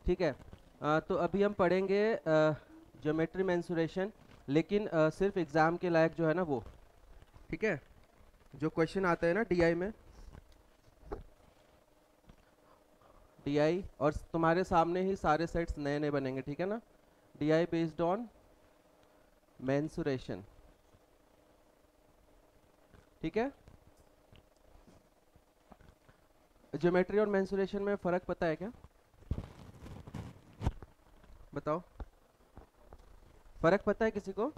ठीक है। तो अभी हम पढ़ेंगे ज्योमेट्री मेंसुरेशन, लेकिन सिर्फ एग्ज़ाम के लायक जो है ना वो, ठीक है, जो क्वेश्चन आता है ना डीआई में, डीआई, और तुम्हारे सामने ही सारे सेट्स नए नए बनेंगे, ठीक है ना। डीआई बेस्ड ऑन मेंसुरेशन, ठीक है। ज्योमेट्री और मेंसुरेशन में फ़र्क पता है क्या? बताओ, फ़र्क पता है किसी को?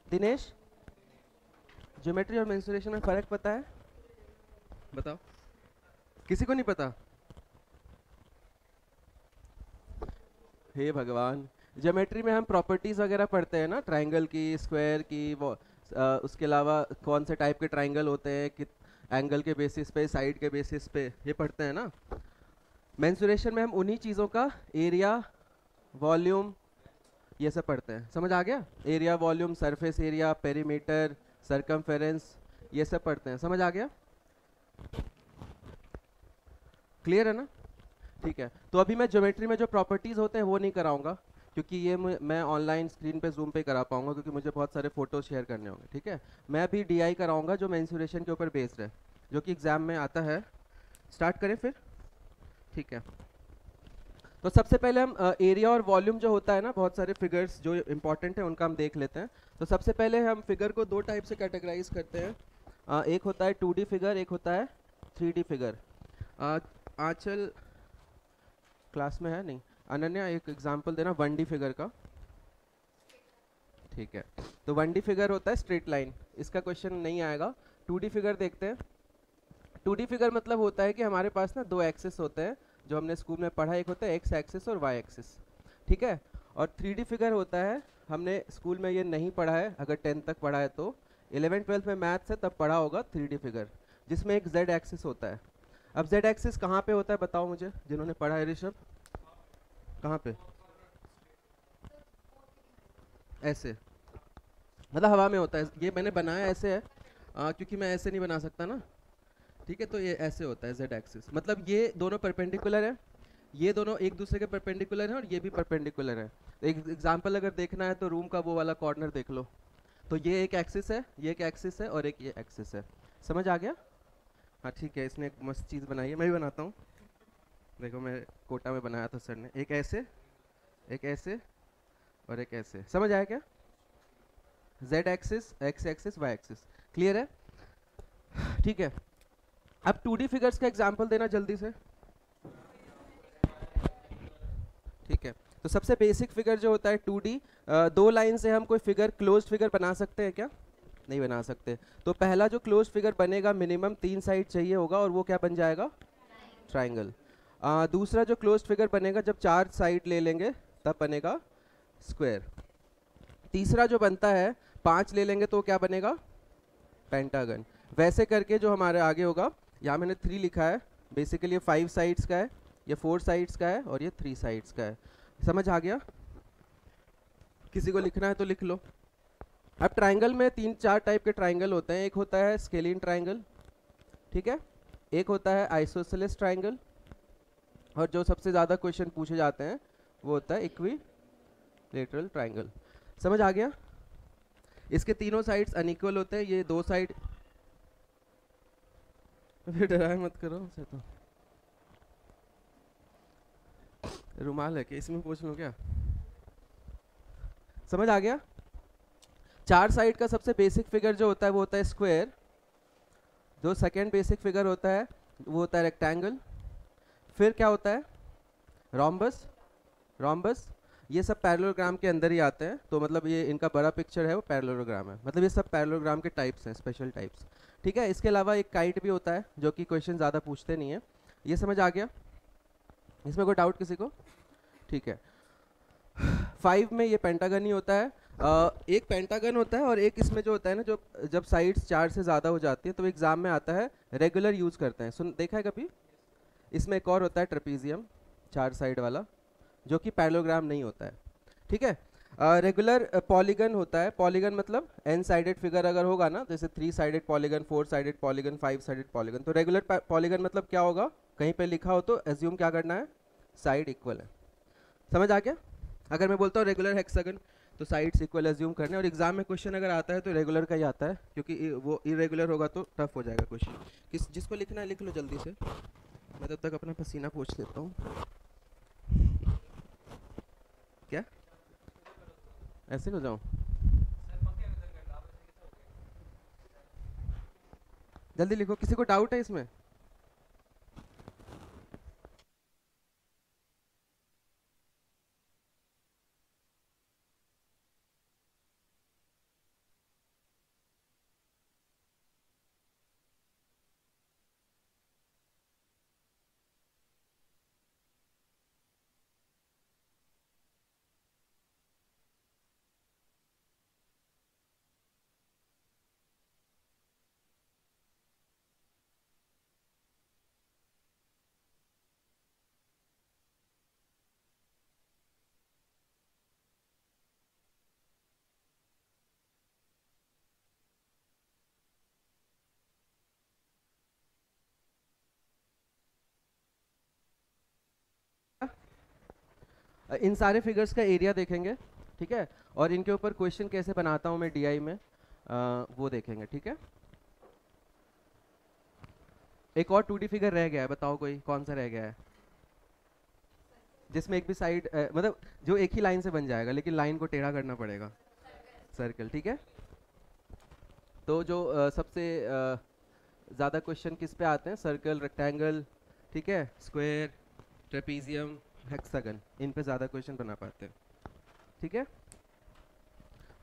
दिनेश, ज्योमेट्री और मेंसुरेशन में फ़र्क पता है? बताओ, किसी को नहीं पता? हे भगवान, ज्योमेट्री में हम प्रॉपर्टीज वगैरह पढ़ते हैं ना, ट्रायंगल की, स्क्वायर की, वो उसके अलावा कौन से टाइप के ट्रायंगल होते हैं, कि एंगल के बेसिस पे, साइड के बेसिस पे, ये पढ़ते हैं ना। मेंसुरेशन में हम उन्हीं चीज़ों का एरिया, वॉल्यूम, ये सब पढ़ते हैं। समझ आ गया? Area, volume, surface area, perimeter, circumference, ये सब पढ़ते हैं। समझ आ गया? क्लियर है ना? ठीक है। तो अभी मैं ज्योमेट्री में जो प्रॉपर्टीज होते हैं वो नहीं कराऊंगा, क्योंकि ये मैं ऑनलाइन स्क्रीन पे जूम पे करा पाऊंगा, क्योंकि मुझे बहुत सारे फोटो शेयर करने होंगे, ठीक है। मैं अभी डीआई कराऊंगा जो मेंसुरेशन के ऊपर बेस्ड है, जो कि एग्जाम में आता है। स्टार्ट करें फिर? ठीक है। तो सबसे पहले हम एरिया और वॉल्यूम जो होता है ना, बहुत सारे फिगर्स जो इंपॉर्टेंट है उनका हम देख लेते हैं। तो सबसे पहले हम फिगर को दो टाइप से कैटेगराइज करते हैं। एक होता है 2D फिगर, एक होता है 3D फिगर। आंचल क्लास में है नहीं? अनन्या, एक एग्जांपल देना 1D फिगर का। ठीक है। तो 1D फिगर होता है स्ट्रेट लाइन, इसका क्वेश्चन नहीं आएगा। 2D फिगर देखते हैं। 2D फिगर मतलब होता है कि हमारे पास ना दो एक्सिस होते हैं, जो हमने स्कूल में पढ़ा, एक होता है एक्स एक्सिस और वाई एक्सिस, ठीक है। और 3D फिगर होता है, हमने स्कूल में ये नहीं पढ़ा है, अगर 10th तक पढ़ा है तो 11th 12th में मैथ्स है तब पढ़ा होगा 3D फिगर, जिसमें एक जेड एक्सिस होता है। अब जेड एक्सिस कहाँ पे होता है बताओ मुझे, जिन्होंने पढ़ा है। ऋषभ, कहाँ पे? ऐसे, मतलब हवा में होता है। ये मैंने बनाया ऐसे है, क्योंकि मैं ऐसे नहीं बना सकता ना, ठीक है। तो ये ऐसे होता है जेड एक्सिस, मतलब ये दोनों परपेंडिकुलर है, ये दोनों एक दूसरे के परपेंडिकुलर हैं, और ये भी परपेंडिकुलर है। तो एक एग्जांपल अगर देखना है तो रूम का वो वाला कॉर्नर देख लो। तो ये एक एक्सिस है, ये एक एक्सिस है, और एक ये एक्सिस है। समझ आ गया? हाँ ठीक है, इसने एक मस्त चीज़ बनाई है, मैं भी बनाता हूँ। देखो, मैं कोटा में बनाया था सर ने, एक ऐसे, एक ऐसे, और एक ऐसे। समझ आया क्या? Z axis, X axis, Y axis. Clear है? ठीक है। अब 2D फिगर्स का एग्जांपल देना जल्दी से। ठीक है। तो सबसे बेसिक फिगर जो होता है 2D, दो लाइन से हम कोई फिगर, क्लोज्ड फिगर बना सकते हैं क्या? नहीं बना सकते। तो पहला जो क्लोज्ड फिगर बनेगा, मिनिमम 3 साइड चाहिए होगा, और वो क्या बन जाएगा? ट्राइंगल। दूसरा जो क्लोज्ड फिगर बनेगा, जब 4 साइड ले लेंगे तब बनेगा स्क्वायर। तीसरा जो बनता है, 5 ले लेंगे तो क्या बनेगा? पेंटागन। वैसे करके जो हमारे आगे होगा, यहाँ मैंने 3 लिखा है, बेसिकली ये 5 साइड्स का है, ये 4 साइड्स का है, और ये 3 साइड्स का है। समझ आ गया? किसी को लिखना है तो लिख लो। अब ट्राइंगल में 3-4 टाइप के ट्राइंगल होते हैं। एक होता है स्केलिन ट्राइंगल, ठीक है। एक होता है आइसोसेलेस ट्राइंगल, और जो सबसे ज़्यादा क्वेश्चन पूछे जाते हैं वो होता है इक्विलेटरल ट्राइंगल। समझ आ गया? इसके तीनों साइड्स अनइक्वल होते हैं, ये दो साइड डराए मत करो उसे। तो रुमाल है कि इसमें पूछ लूँ क्या? समझ आ गया? 4 साइड का सबसे बेसिक फिगर जो होता है वो होता है स्क्वायर। जो सेकेंड बेसिक फिगर होता है वो होता है रेक्टेंगल। फिर क्या होता है? रोम्बस। रोम्बस, ये सब पैरेललोग्राम के अंदर ही आते हैं, तो मतलब ये इनका बड़ा पिक्चर है वो पैरेललोग्राम है, मतलब ये सब पैरेललोग्राम के टाइप्स हैं, स्पेशल टाइप्स, ठीक है। इसके अलावा एक काइट भी होता है, जो कि क्वेश्चन ज़्यादा पूछते नहीं है। ये समझ आ गया? इसमें कोई डाउट किसी को? ठीक है। 5 में ये पेंटागन ही होता है। एक पेंटागन होता है, और एक इसमें जो होता है ना, जो जब साइड्स 4 से ज़्यादा हो जाती है तो एग्जाम में आता है, रेगुलर यूज़ करते हैं। सुन, देखा है कभी? इसमें एक और होता है ट्रेपीजियम, 4 साइड वाला, जो कि पैरेललोग्राम नहीं होता है, ठीक है। रेगुलर पॉलीगन होता है। पॉलीगन मतलब एन साइडेड फिगर अगर होगा ना, जैसे 3 sided polygon, 4 sided polygon, 5 sided polygon, तो रेगुलर पॉलीगन मतलब क्या होगा? कहीं पे लिखा हो तो एज्यूम क्या करना है? साइड इक्वल है, समझ आ गया? अगर मैं बोलता हूँ रेगुलर हेक्सागन तो साइड्स इक्वल एज्यूम करने, और एग्जाम में क्वेश्चन अगर आता है तो रेगुलर का ही आता है, क्योंकि वो इरेगुलर होगा तो टफ हो जाएगा क्वेश्चन। जिसको लिखना है लिख लो जल्दी से, मैं तब तक अपना पसीना पोंछ लेता हूँ। क्या ऐसे हो जाऊँ? जल्दी लिखो, किसी को डाउट है इसमें? इन सारे फिगर्स का एरिया देखेंगे, ठीक है, और इनके ऊपर क्वेश्चन कैसे बनाता हूँ मैं डीआई में, वो देखेंगे, ठीक है। एक और 2D फिगर रह गया है, बताओ कोई कौन सा रह गया है जिसमें एक भी साइड मतलब जो एक ही लाइन से बन जाएगा लेकिन लाइन को टेढ़ा करना पड़ेगा? सर्कल, ठीक है। तो जो सबसे ज़्यादा क्वेश्चन किस पे आते हैं? सर्कल, रेक्टेंगल, ठीक है, स्क्वायर, ट्रेपीजियम, हेक्सागन, इन पे ज़्यादा क्वेश्चन बना पाते हैं, ठीक है।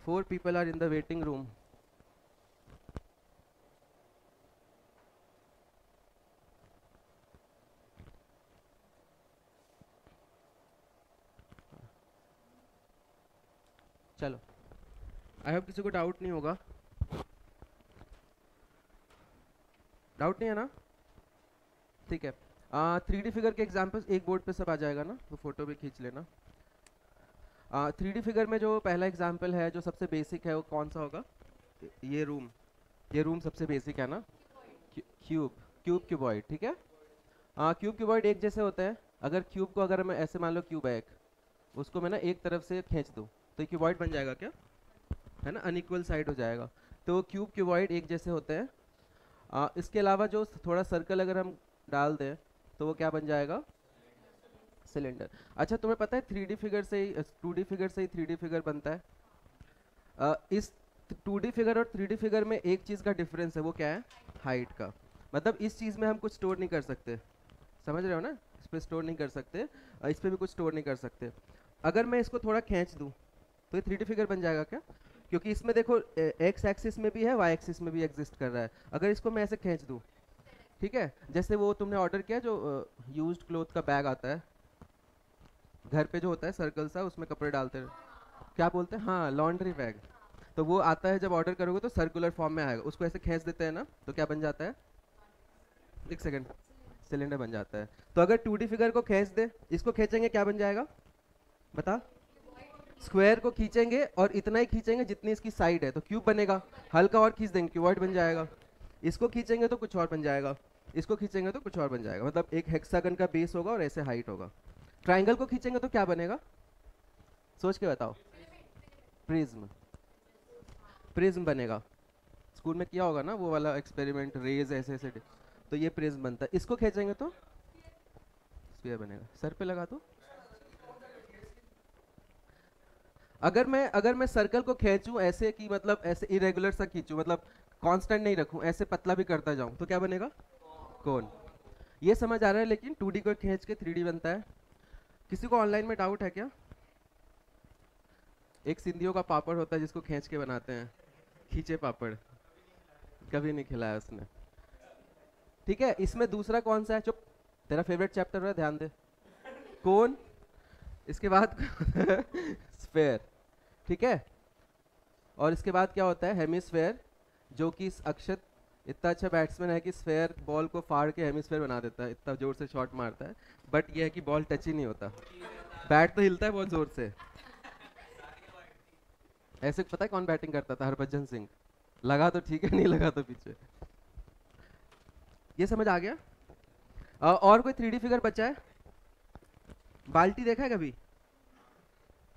4 people are in the waiting room. चलो, आई होप किसी को डाउट नहीं होगा। डाउट नहीं है ना? ठीक है। 3D फिगर के एग्जांपल्स एक बोर्ड पे सब आ जाएगा ना, तो फोटो भी खींच लेना। 3D फिगर में जो पहला एग्जांपल है जो सबसे बेसिक है वो कौन सा होगा? ये रूम सबसे बेसिक है ना। क्यूबॉइड, ठीक है। क्यूबॉइड एक जैसे होते हैं। अगर क्यूब को अगर मैं ऐसे मान लो क्यूब है एक, उसको मैं ना एक तरफ से खींच दूँ तो क्यूबॉइड बन जाएगा क्या? है ना, अनइक्वल साइड हो जाएगा। तो क्यूबॉइड एक जैसे होते हैं। इसके अलावा जो थोड़ा सर्कल अगर हम डाल दें तो वो क्या बन जाएगा? सिलेंडर। अच्छा, तुम्हें पता है 3D फिगर से ही 2D फिगर से ही 3D फिगर बनता है। इस 2D फिगर और 3D फिगर में एक चीज़ का डिफरेंस है, वो क्या है? हाइट का। मतलब इस चीज़ में हम कुछ स्टोर नहीं कर सकते, समझ रहे हो ना? इस पे स्टोर नहीं कर सकते, इस पे भी कुछ स्टोर नहीं कर सकते। अगर मैं इसको थोड़ा खींच दूँ तो ये 3D फिगर बन जाएगा क्या? क्योंकि इसमें देखो एक्स एक्सिस में भी है, वाई एक्सिस में भी एग्जिस्ट कर रहा है। अगर इसको मैं ऐसे खींच दूँ, ठीक है, जैसे वो तुमने ऑर्डर किया जो यूज्ड क्लोथ का बैग आता है घर पे जो होता है सर्कल सा, उसमें कपड़े डालते हैं, क्या बोलते हैं? हाँ, लॉन्ड्री बैग। तो वो आता है जब ऑर्डर करोगे तो सर्कुलर फॉर्म में आएगा, उसको ऐसे खींच देते हैं ना तो क्या बन जाता है? एक सेकंड, सिलेंडर बन जाता है। तो अगर 2D फिगर को खींच दे, इसको खींचेंगे क्या बन जाएगा? बता। स्क्वायर को खींचेंगे और इतना ही खींचेंगे जितनी इसकी साइड है तो क्यूब बनेगा। हल्का और खींच देंगे क्यूबॉइड बन जाएगा। इसको खींचेंगे तो कुछ और बन जाएगा, इसको खींचेंगे तो कुछ और बन जाएगा। मतलब एक हेक्सागन का बेस होगा और ऐसे हाइट होगा। ट्राइंगल को खींचेंगे तो क्या बनेगा? सोच के बताओ। प्रिज्म, प्रिज्म बनेगा। स्कूल में किया होगा ना वो वाला एक्सपेरिमेंट, रेज ऐसे ऐसे तो ये प्रिज्म बनता है। इसको खींचेंगे तो स्फीयर बनेगा। सर पे लगा दो। अगर मैं सर्कल को खींचूं ऐसे कि मतलब ऐसे इरेगुलर सा खींचूं, मतलब कांस्टेंट नहीं रखूं, ऐसे पतला भी करता जाऊं तो क्या बनेगा? कोन। ये समझ आ रहा है, लेकिन 2D को खींच के 3D बनता है। किसी को ऑनलाइन में डाउट है क्या? एक सिंधियों का पापड़ होता है जिसको खींच के बनाते हैं, खींचे पापड़, कभी नहीं खिलाया उसने, ठीक है। इसमें दूसरा कौन सा है? चुप, तेरा फेवरेट चैप्टर है, ध्यान दे। कोन, इसके बाद स्फेयर, ठीक है। और इसके बाद क्या होता है? हेमिस्फेयर, जो कि इस अक्षत इतना अच्छा बैट्समैन है कि स्फेयर बॉल को फाड़ के हेमिस्फेयर बना देता है, इतना जोर से शॉट मारता है। बट ये है कि बॉल टच ही नहीं होता, बैट तो हिलता है बहुत जोर से। ऐसे पता है कौन बैटिंग करता था? हरभजन सिंह। लगा तो ठीक है, नहीं लगा तो पीछे। ये समझ आ गया? और कोई 3D फिगर बचा है? बाल्टी देखा है कभी?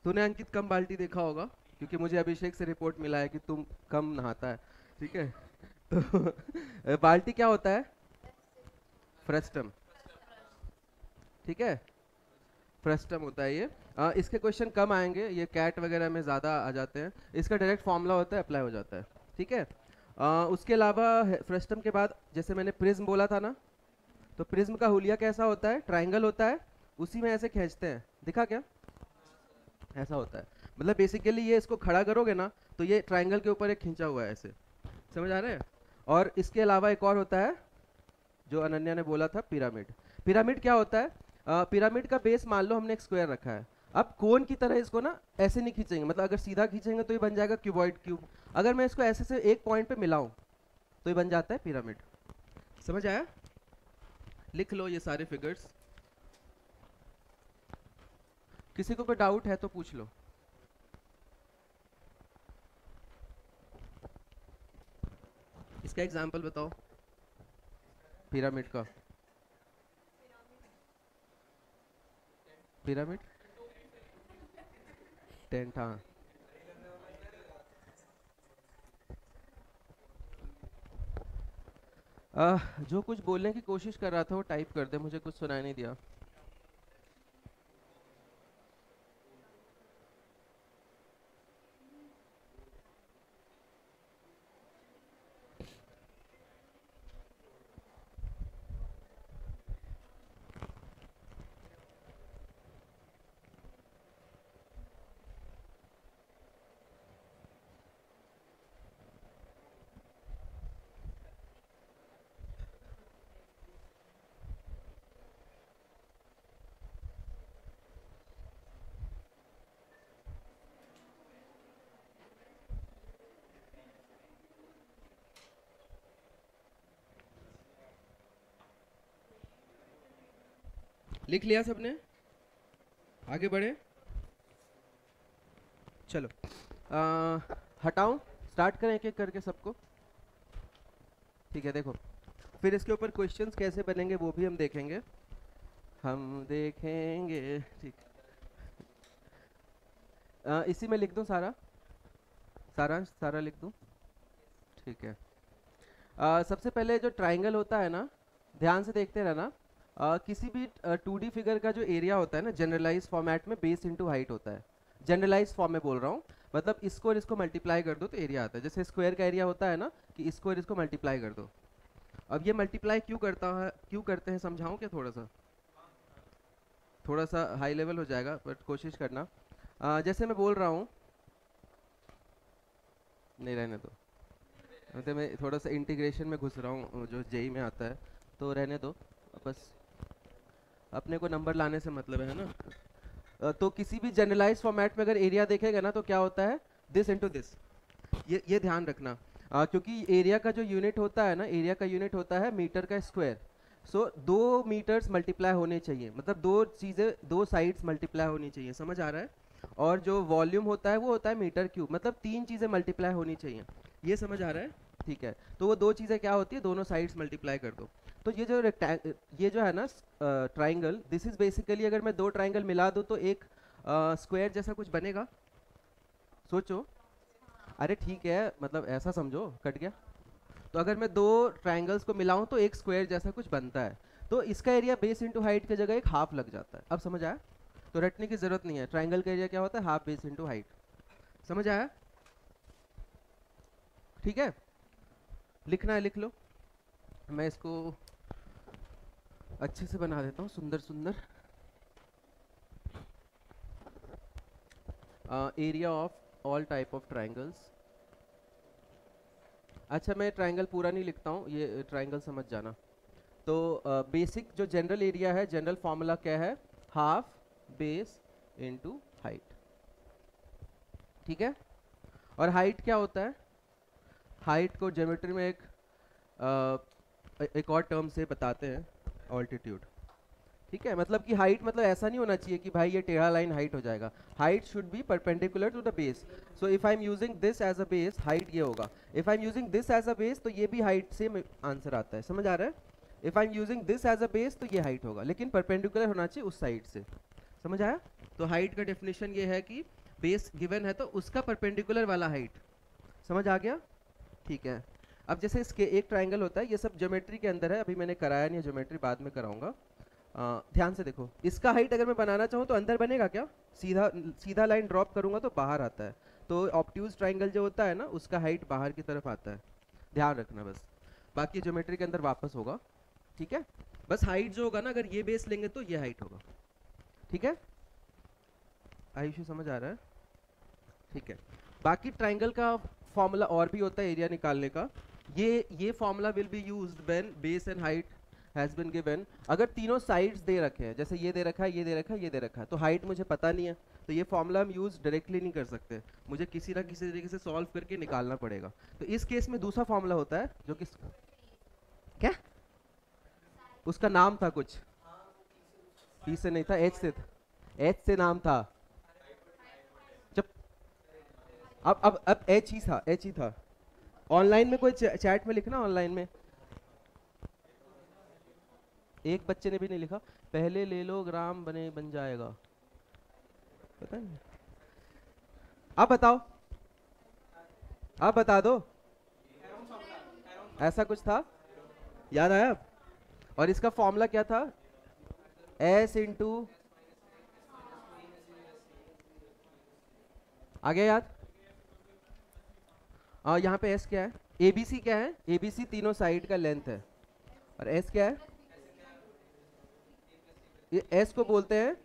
तूने अंकित कम बाल्टी देखा होगा, क्योंकि मुझे अभिषेक से रिपोर्ट मिला है कि तुम कम नहाता है, ठीक है। तो बाल्टी क्या होता है? फ्रस्टम, ठीक है, फ्रस्टम होता है ये। इसके क्वेश्चन कम आएंगे, ये कैट वगैरह में ज़्यादा आ जाते हैं। इसका डायरेक्ट फॉर्मूला होता है, अप्लाई हो जाता है, ठीक है। उसके अलावा फ्रस्टम के बाद जैसे मैंने प्रिज्म बोला था ना, तो प्रिज्म का हुलिया कैसा होता है? ट्राइंगल होता है, उसी में ऐसे खींचते हैं, दिखा क्या? ऐसा होता है। मतलब बेसिकली ये इसको खड़ा करोगे ना तो ये ट्राइंगल के ऊपर एक खींचा हुआ है ऐसे, समझ आ रहा है? और इसके अलावा एक और होता है जो अनन्या ने बोला था, पिरामिड। पिरामिड क्या होता है? पिरामिड का बेस मान लो हमने एक स्क्वायर रखा है, अब कोन की तरह इसको ना ऐसे नहीं खींचेंगे, मतलब अगर सीधा खींचेंगे तो ये बन जाएगा क्यूबॉइड क्यूब। अगर मैं इसको ऐसे से एक पॉइंट पे मिलाऊं तो ये बन जाता है पिरामिड। समझ आया? लिख लो ये सारे फिगर्स। किसी को कोई डाउट है तो पूछ लो। इसका एग्जाम्पल बताओ पिरामिड का। पिरामिड टेंट, हाँ। जो कुछ बोलने की कोशिश कर रहा था वो टाइप कर दे, मुझे कुछ सुनाई नहीं दिया। लिख लिया सबने? आगे बढ़े, चलो। हटाऊं, स्टार्ट करें एक एक करके सबको, ठीक है। देखो, फिर इसके ऊपर क्वेश्चंस कैसे बनेंगे वो भी हम देखेंगे, ठीक। इसी में लिख दूं सारा, सारांश सारा लिख दूं, ठीक है। सबसे पहले जो ट्राइंगल होता है ना, ध्यान से देखते रहना। किसी भी 2D फिगर का जो एरिया होता है ना, जनरलाइज फॉर्मेट में बेस इनटू हाइट होता है। जनरलाइज फॉर्म में बोल रहा हूँ, मतलब इसको और इसको मल्टीप्लाई कर दो तो एरिया आता है। जैसे स्क्वायर का एरिया होता है ना, कि इसको और इसको मल्टीप्लाई कर दो। अब ये मल्टीप्लाई क्यों करते हैं समझाऊं क्या? थोड़ा सा हाई लेवल हो जाएगा बट कोशिश करना। जैसे मैं बोल रहा हूँ, नहीं रहने दो, मतलब मैं थोड़ा सा इंटीग्रेशन में घुस रहा हूँ जो जेई में आता है, तो रहने दो, बस अपने को नंबर लाने से मतलब है ना। तो किसी भी जनरलाइज फॉर्मेट में अगर एरिया देखेगा ना तो क्या होता है? This into this. ये ध्यान रखना, क्योंकि एरिया का जो यूनिट होता है ना, एरिया का यूनिट होता है मीटर का स्क्वायर। सो 2 मीटर्स मल्टीप्लाई होने चाहिए, मतलब दो चीज़ें, दो साइड्स मल्टीप्लाई होनी चाहिए, समझ आ रहा है? और जो वॉल्यूम होता है वो होता है मीटर क्यूब, मतलब 3 चीज़ें मल्टीप्लाई होनी चाहिए, ये समझ आ रहा है? ठीक है, तो वो 2 चीज़ें क्या होती है? दोनों साइड्स मल्टीप्लाई कर दो। तो ये जो है ना ट्राइंगल, दिस इज बेसिकली, अगर मैं 2 ट्राइंगल मिला दूँ तो एक स्क्वायर जैसा कुछ बनेगा, सोचो। अरे ठीक है, मतलब ऐसा समझो, कट गया। तो अगर मैं 2 ट्राइंगल्स को मिलाऊं तो एक स्क्वायर जैसा कुछ बनता है। तो इसका एरिया बेस इंटू हाइट की जगह एक हाफ लग जाता है। अब समझ आया? तो रटने की जरूरत नहीं है, ट्राइंगल का एरिया क्या होता है? Half base into height. समझ आया? ठीक है, लिखना है लिख लो, मैं इसको अच्छे से बना देता हूँ, सुंदर सुंदर। Area of all type of triangles. अच्छा, मैं ट्राइंगल पूरा नहीं लिखता हूँ, ये ट्राइंगल समझ जाना। तो बेसिक जो जनरल एरिया है, जनरल फॉर्मूला क्या है? हाफ बेस इनटू हाइट, ठीक है। और हाइट क्या होता है? हाइट को ज्योमेट्री में एक और टर्म से बताते हैं, ऑल्टीट्यूड, ठीक है। मतलब कि हाइट मतलब ऐसा नहीं होना चाहिए कि भाई ये टेढ़ा लाइन हाइट हो जाएगा। Height should be perpendicular to the base. So if I am using this as a base, height ये होगा। If I am using this as a base तो ये भी हाइट से आंसर आता है, समझ आ रहा है? If I am using this as a base तो ये हाइट होगा, लेकिन परपेंडिकुलर होना चाहिए उस साइड से, समझ आया? तो हाइट का डेफिनेशन ये है कि बेस गिवन है तो उसका परपेंडिकुलर वाला हाइट। समझ आ गया? ठीक है। अब जैसे इसके एक ट्राइंगल होता है, ये सब ज्योमेट्री के अंदर है, अभी मैंने कराया नहीं है ज्योमेट्री, बाद में कराऊंगा। ध्यान से देखो, इसका हाइट अगर मैं बनाना चाहूँ तो अंदर बनेगा क्या? सीधा सीधा लाइन ड्रॉप करूंगा तो बाहर आता है। तो ऑब्ट्यूज ट्राइंगल जो होता है ना, उसका हाइट बाहर की तरफ आता है, ध्यान रखना बस। बाकी ज्योमेट्री के अंदर वापस होगा, ठीक है? बस हाइट जो होगा ना, अगर ये बेस लेंगे तो ये हाइट होगा, ठीक है? आयुषी समझ आ रहा है? ठीक है। बाकी ट्राइंगल का फॉर्मूला और भी होता है एरिया निकालने का। ये formula will be used when base and height has been given. अगर तीनों साइड्स दे रखे हैं, जैसे ये दे रखा है, ये दे रखा है, ये दे रखा है, तो हाइट मुझे पता नहीं है, तो ये फॉर्मूला हम यूज डायरेक्टली नहीं कर सकते, मुझे किसी ना किसी तरीके से सॉल्व करके निकालना पड़ेगा। तो इस केस में दूसरा फॉर्मूला होता है जो कि क्या, उसका नाम था कुछ, पी से नहीं था, एच से था। एच से नाम था। जब अब एच ही था, एच ही था। ऑनलाइन में कोई चैट में लिखना, ऑनलाइन में एक बच्चे ने भी नहीं लिखा। पहले ले लो ग्राम बन जाएगा, पता नहीं। आप बताओ, आप बता दो। ऐसा कुछ था, याद आया? और इसका फॉर्मूला क्या था? एस इंटू, आ गया याद? यहाँ पे एस क्या है? एबीसी क्या है? एबीसी तीनों साइड का लेंथ है। और एस क्या है? ये एस को बोलते हैं,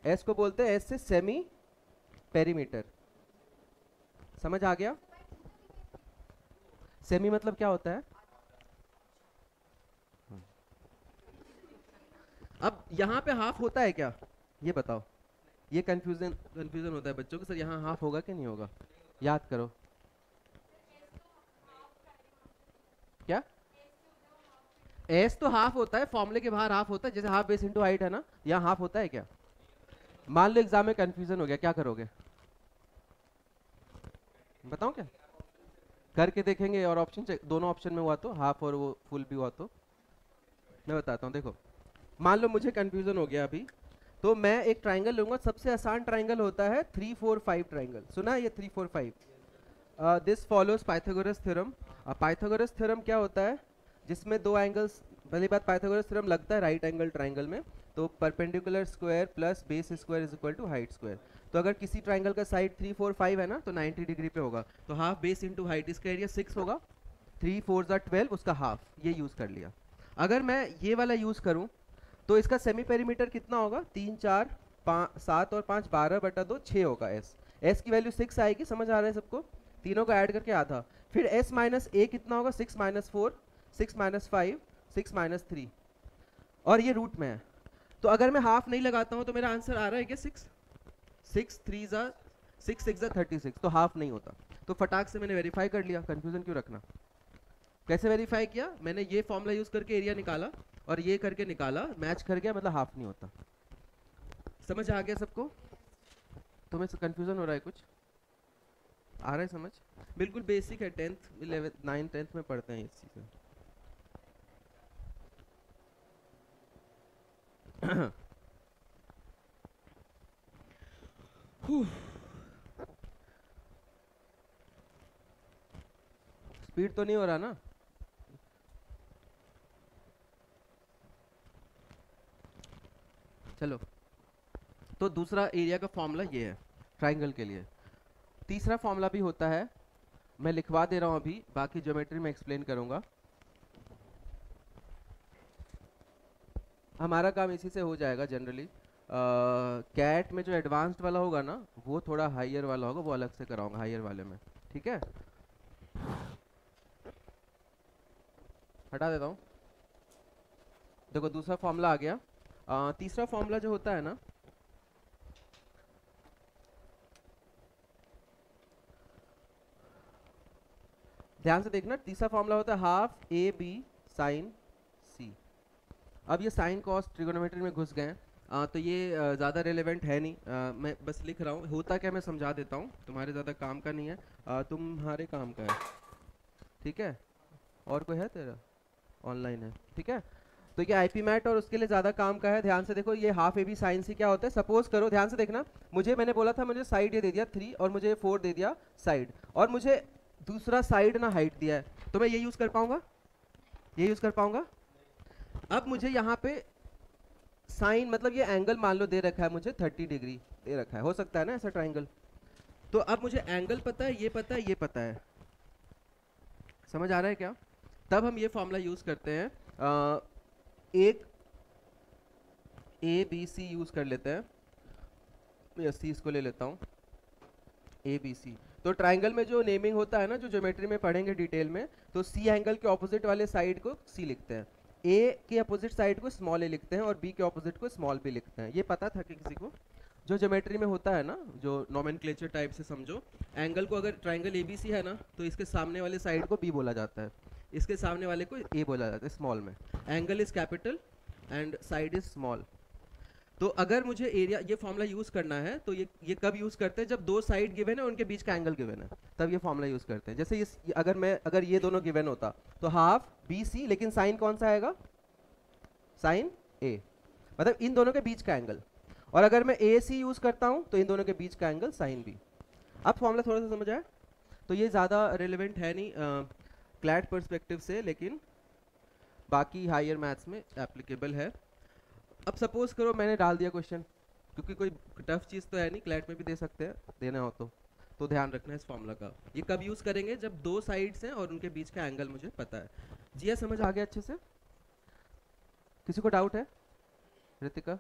एस को बोलते हैं एस से सेमी पेरीमीटर। समझ आ गया? सेमी मतलब क्या होता है? अब यहाँ पे हाफ होता है क्या, ये बताओ? ये कंफ्यूजन होता है बच्चों को, सर यहाँ हाफ होगा कि नहीं होगा? याद करो क्या। एस तो हाफ होता है, फॉर्मूले के बाहर हाफ होता है, जैसे हाफ बेस इनटू हाइट है ना, यहाँ हाफ होता है क्या? मान लो एग्जाम में कंफ्यूजन हो गया, क्या करोगे? बताओ क्या करके देखेंगे, और ऑप्शन चेक, दोनों ऑप्शन में हुआ तो हाफ और वो फुल भी हुआ तो। मैं बताता हूँ, देखो मान लो मुझे कंफ्यूजन हो गया अभी, तो मैं एक ट्राइंगल लूंगा। सबसे आसान ट्राइंगल होता है 3-4-5 ट्राइंगल, सुना है ये 3-4-5? This follows Pythagoras theorem. Pythagoras theorem क्या होता है? जिसमें दो एंगल्स, पहली बात पाइथागोरस थ्योरम लगता है राइट एंगल ट्राइंगल में, तो perpendicular square plus base square is equal to height square. तो अगर किसी ट्राइंगल का साइड 3-4-5 है ना, तो 90 डिग्री पे होगा, तो हाफ बेस इंटू हाइट, इसका एरिया 6 होगा, 3-4 = 12, उसका हाफ, ये यूज कर लिया। अगर मैं ये वाला यूज करूं तो इसका सेमी पेरीमीटर कितना होगा? 3 4 5 7 और 5 12/2 6 होगा। एस, एस की वैल्यू 6 आएगी, समझ आ रहा है सबको? तीनों को ऐड करके आधा। फिर एस माइनस ए कितना होगा? 6 - 4 6 - 5 6 - 3, और ये रूट में है। तो अगर मैं हाफ नहीं लगाता हूं तो मेरा आंसर आ रहा है क्या? 6 6 3 6 6 36, तो हाफ नहीं होता। तो फटाक से मैंने वेरीफाई कर लिया, कंफ्यूजन क्यों रखना। कैसे वेरीफाई किया? मैंने ये फॉर्मूला यूज करके एरिया निकाला और ये करके निकाला, मैच कर गया, मतलब हाफ नहीं होता। समझ आ गया सबको? तुम्हें कंफ्यूजन हो रहा है कुछ? आ रहा है समझ? बिल्कुल बेसिक है, 10th 11th 9th 10th में पढ़ते हैं इस चीज़। स्पीड तो नहीं हो रहा ना? चलो, तो दूसरा एरिया का फॉर्मूला ये है ट्राइंगल के लिए। तीसरा फॉर्मूला भी होता है, मैं लिखवा दे रहा हूं अभी, बाकी ज्योमेट्री में एक्सप्लेन करूंगा। हमारा काम इसी से हो जाएगा जनरली। कैट में जो एडवांस्ड वाला होगा ना, वो थोड़ा हाइयर वाला होगा, वो अलग से कराऊंगा हाइयर वाले में, ठीक है? हटा देता हूँ। देखो दूसरा फॉर्मूला आ गया। तीसरा फॉर्मूला जो होता है ना, ध्यान से देखना, तीसरा फॉर्मूला होता है हाफ ए बी साइन सी। अब ये साइन कॉस ट्रिगोनोमेट्री में घुस गए हैं, तो ये ज़्यादा रेलेवेंट है नहीं, मैं बस लिख रहा हूँ। होता क्या, मैं समझा देता हूँ, तुम्हारे ज़्यादा काम का नहीं है, तुम्हारे काम का है, ठीक है? और कोई है तेरा? ऑनलाइन है, ठीक है? तो ये आईपी मैट और उसके लिए ज़्यादा काम का है। ध्यान से देखो, ये हाफ ए बी साइन सी क्या होता है। सपोज करो, ध्यान से देखना, मैंने बोला था मुझे साइड ये दे दिया 3 और मुझे 4 दे दिया साइड, और मुझे दूसरा साइड ना हाइट दिया है, तो मैं ये यूज़ कर पाऊंगा, ये यूज़ कर पाऊंगा। अब मुझे यहाँ पे साइन मतलब ये एंगल मान लो दे रखा है मुझे 30 डिग्री दे रखा है, हो सकता है ना ऐसा ट्राइंगल। तो अब मुझे एंगल पता है, ये पता है, ये पता है, समझ आ रहा है क्या? तब हम ये फॉर्मूला यूज़ करते हैं, एक ए बी सी यूज़ कर लेते हैं, मैं सी इसको ले लेता हूँ, ए बी सी। तो ट्राइंगल में जो नेमिंग होता है ना, जो ज्योमेट्री में पढ़ेंगे डिटेल में, तो सी एंगल के ऑपोजिट वाले साइड को सी लिखते हैं, ए के अपोजिट साइड को स्मॉल ए लिखते हैं, और बी के ऑपोजिट को स्मॉल बी लिखते हैं। ये पता था कि किसी को? जो ज्योमेट्री में होता है ना, जो नोमेनक्लेचर टाइप से समझो, एंगल को अगर ट्राइंगल ए बी सी है ना, तो इसके सामने वाले साइड को बी बोला जाता है, इसके सामने वाले को ए बोला जाता है स्मॉल में। Angle is capital and side is small. तो अगर मुझे एरिया, ये फॉर्मूला यूज करना है, तो ये कब यूज करते हैं? जब दो साइड गिवन है, उनके बीच का एंगल गिवन है, तब ये फॉर्मूला यूज करते हैं। जैसे अगर ये दोनों गिवन होता तो हाफ बी सी, लेकिन साइन कौन सा आएगा? साइन ए, मतलब इन दोनों के बीच का एंगल। और अगर मैं ए सी यूज करता हूं तो इन दोनों के बीच का एंगल साइन बी। अब फॉर्मूला थोड़ा सा समझ आया? तो ये ज़्यादा रिलेवेंट है नहीं क्लैट पर्सपेक्टिव से, लेकिन बाकी हायर मैथ्स में एप्लीकेबल है। अब सपोज करो मैंने डाल दिया क्वेश्चन, क्योंकि कोई टफ चीज़ तो है नहीं, क्लैट में भी दे सकते हैं देना हो तो ध्यान रखना है इस फॉर्मूला का। ये कब यूज़ करेंगे? जब दो साइड्स हैं और उनके बीच का एंगल मुझे पता है। जी ये समझ आ गया अच्छे से? किसी को डाउट है? रितिका,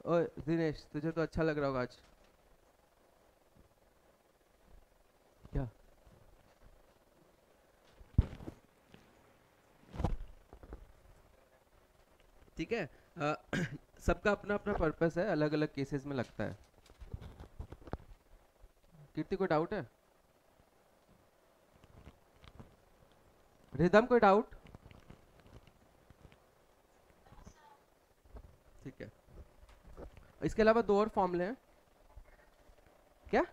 ओए दिनेश, तुझे तो अच्छा लग रहा होगा आज। क्या? ठीक है, सबका अपना अपना पर्पस है, अलग अलग केसेस में लगता है। कीर्ति को डाउट है? रिदम कोई डाउट? ठीक है, इसके अलावा दो और फॉर्मूले हैं। क्या?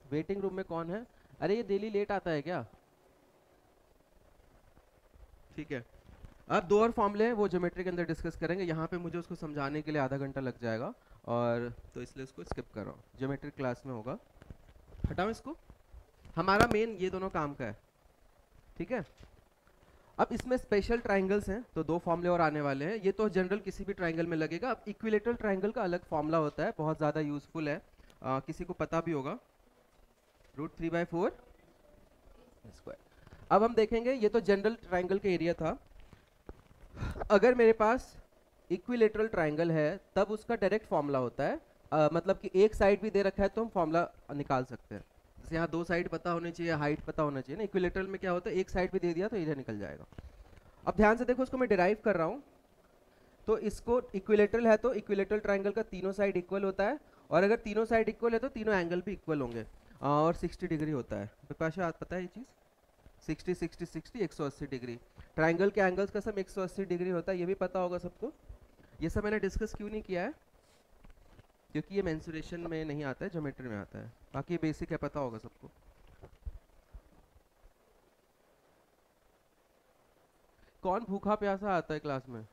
वेटिंग रूम में कौन है? अरे ये डेली लेट आता है क्या? ठीक है, अब दो और फॉर्मूले हैं, वो ज्योमेट्री के अंदर डिस्कस करेंगे। यहाँ पे मुझे उसको समझाने के लिए आधा घंटा लग जाएगा, और तो इसलिए उसको स्किप कर रहा हूँ, ज्योमेट्री क्लास में होगा। हटाओ इसको, हमारा मेन ये दोनों काम का है। ठीक है, अब इसमें स्पेशल ट्राइंगल्स हैं, तो दो फॉर्मूले और आने वाले हैं। ये तो जनरल किसी भी ट्राइंगल में लगेगा। अब इक्विलेटरल ट्राइंगल का अलग फॉर्मूला होता है, बहुत ज़्यादा यूजफुल है, किसी को पता भी होगा, √3/4 स्क्वायर। अब हम देखेंगे, ये तो जनरल ट्राइंगल का एरिया था। अगर मेरे पास इक्विलेटरल ट्राइंगल है, तब उसका डायरेक्ट फॉर्मूला होता है, मतलब कि एक साइड भी दे रखा है तो हम फॉर्मूला निकाल सकते हैं। जैसे यहाँ दो साइड पता होनी चाहिए, हाइट पता होना चाहिए ना। इक्विलेटरल में क्या होता है, एक साइड भी दे दिया तो एरिया निकल जाएगा। अब ध्यान से देखो, इसको मैं डिराइव कर रहा हूँ, तो इसको इक्विलेटरल है तो इक्विलेटरल ट्राइंगल का तीनों साइड इक्वल होता है, और अगर तीनों साइड इक्वल है तो तीनों एंगल भी इक्वल होंगे, और 60 डिग्री होता है। विपाशा आप पता है ये चीज़? 60 60 60 180 डिग्री। ट्राइंगल के एंगल्स का सब 180 डिग्री होता है, ये भी पता होगा सबको। ये सब मैंने डिस्कस क्यों नहीं किया है? क्योंकि ये मेंसुरेशन में नहीं आता है, ज्योमेट्री में आता है। बाकी बेसिक है, पता होगा सबको। कौन भूखा प्यासा आता है क्लास में?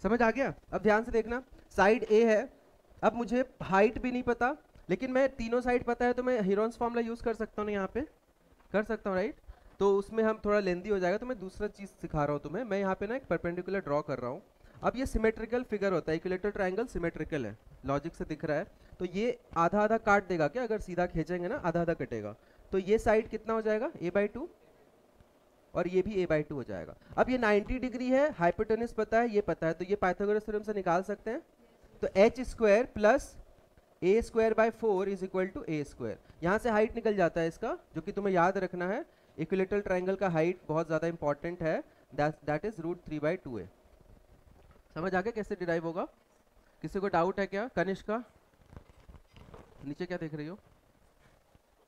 समझ आ गया? अब ध्यान से देखना, साइड ए है, अब मुझे हाइट भी नहीं पता, लेकिन मैं तीनों साइड पता है, तो मैं हीरोन्स फॉर्मूला यूज कर सकता हूँ ना, यहाँ पे कर सकता हूँ, राइट? तो उसमें हम थोड़ा लेंदी हो जाएगा, तो मैं दूसरा चीज सिखा रहा हूँ तुम्हें। मैं यहाँ पे ना एक परपेंडिकुलर ड्रॉ कर रहा हूँ। अब ये सिमेट्रिकल फिगर होता है, इक्विलेटरल ट्राइंगल सिमेट्रिकल है, लॉजिक से दिख रहा है। तो ये आधा आधा काट देगा क्या? अगर सीधा खींचेंगे ना, आधा आधा कटेगा। तो ये साइड कितना हो जाएगा? a/2, और ये भी a/2 हो जाएगा। अब ये 90 डिग्री है, हाइपोटेनस पता है, ये पता है, तो ये पाइथागोरस थ्योरम से निकाल सकते हैं। तो h² plus a²/4 is equal to a²। यहाँ से हाइट निकल जाता है इसका, जो कि तुम्हें याद रखना है। इक्विलेटरल ट्राइंगल का हाइट बहुत ज़्यादा इंपॉर्टेंट है, दैट इज √3/2a। समझ आ गया कैसे डिराइव होगा? किसी को डाउट है क्या? कनिष्का, नीचे क्या देख रही हो?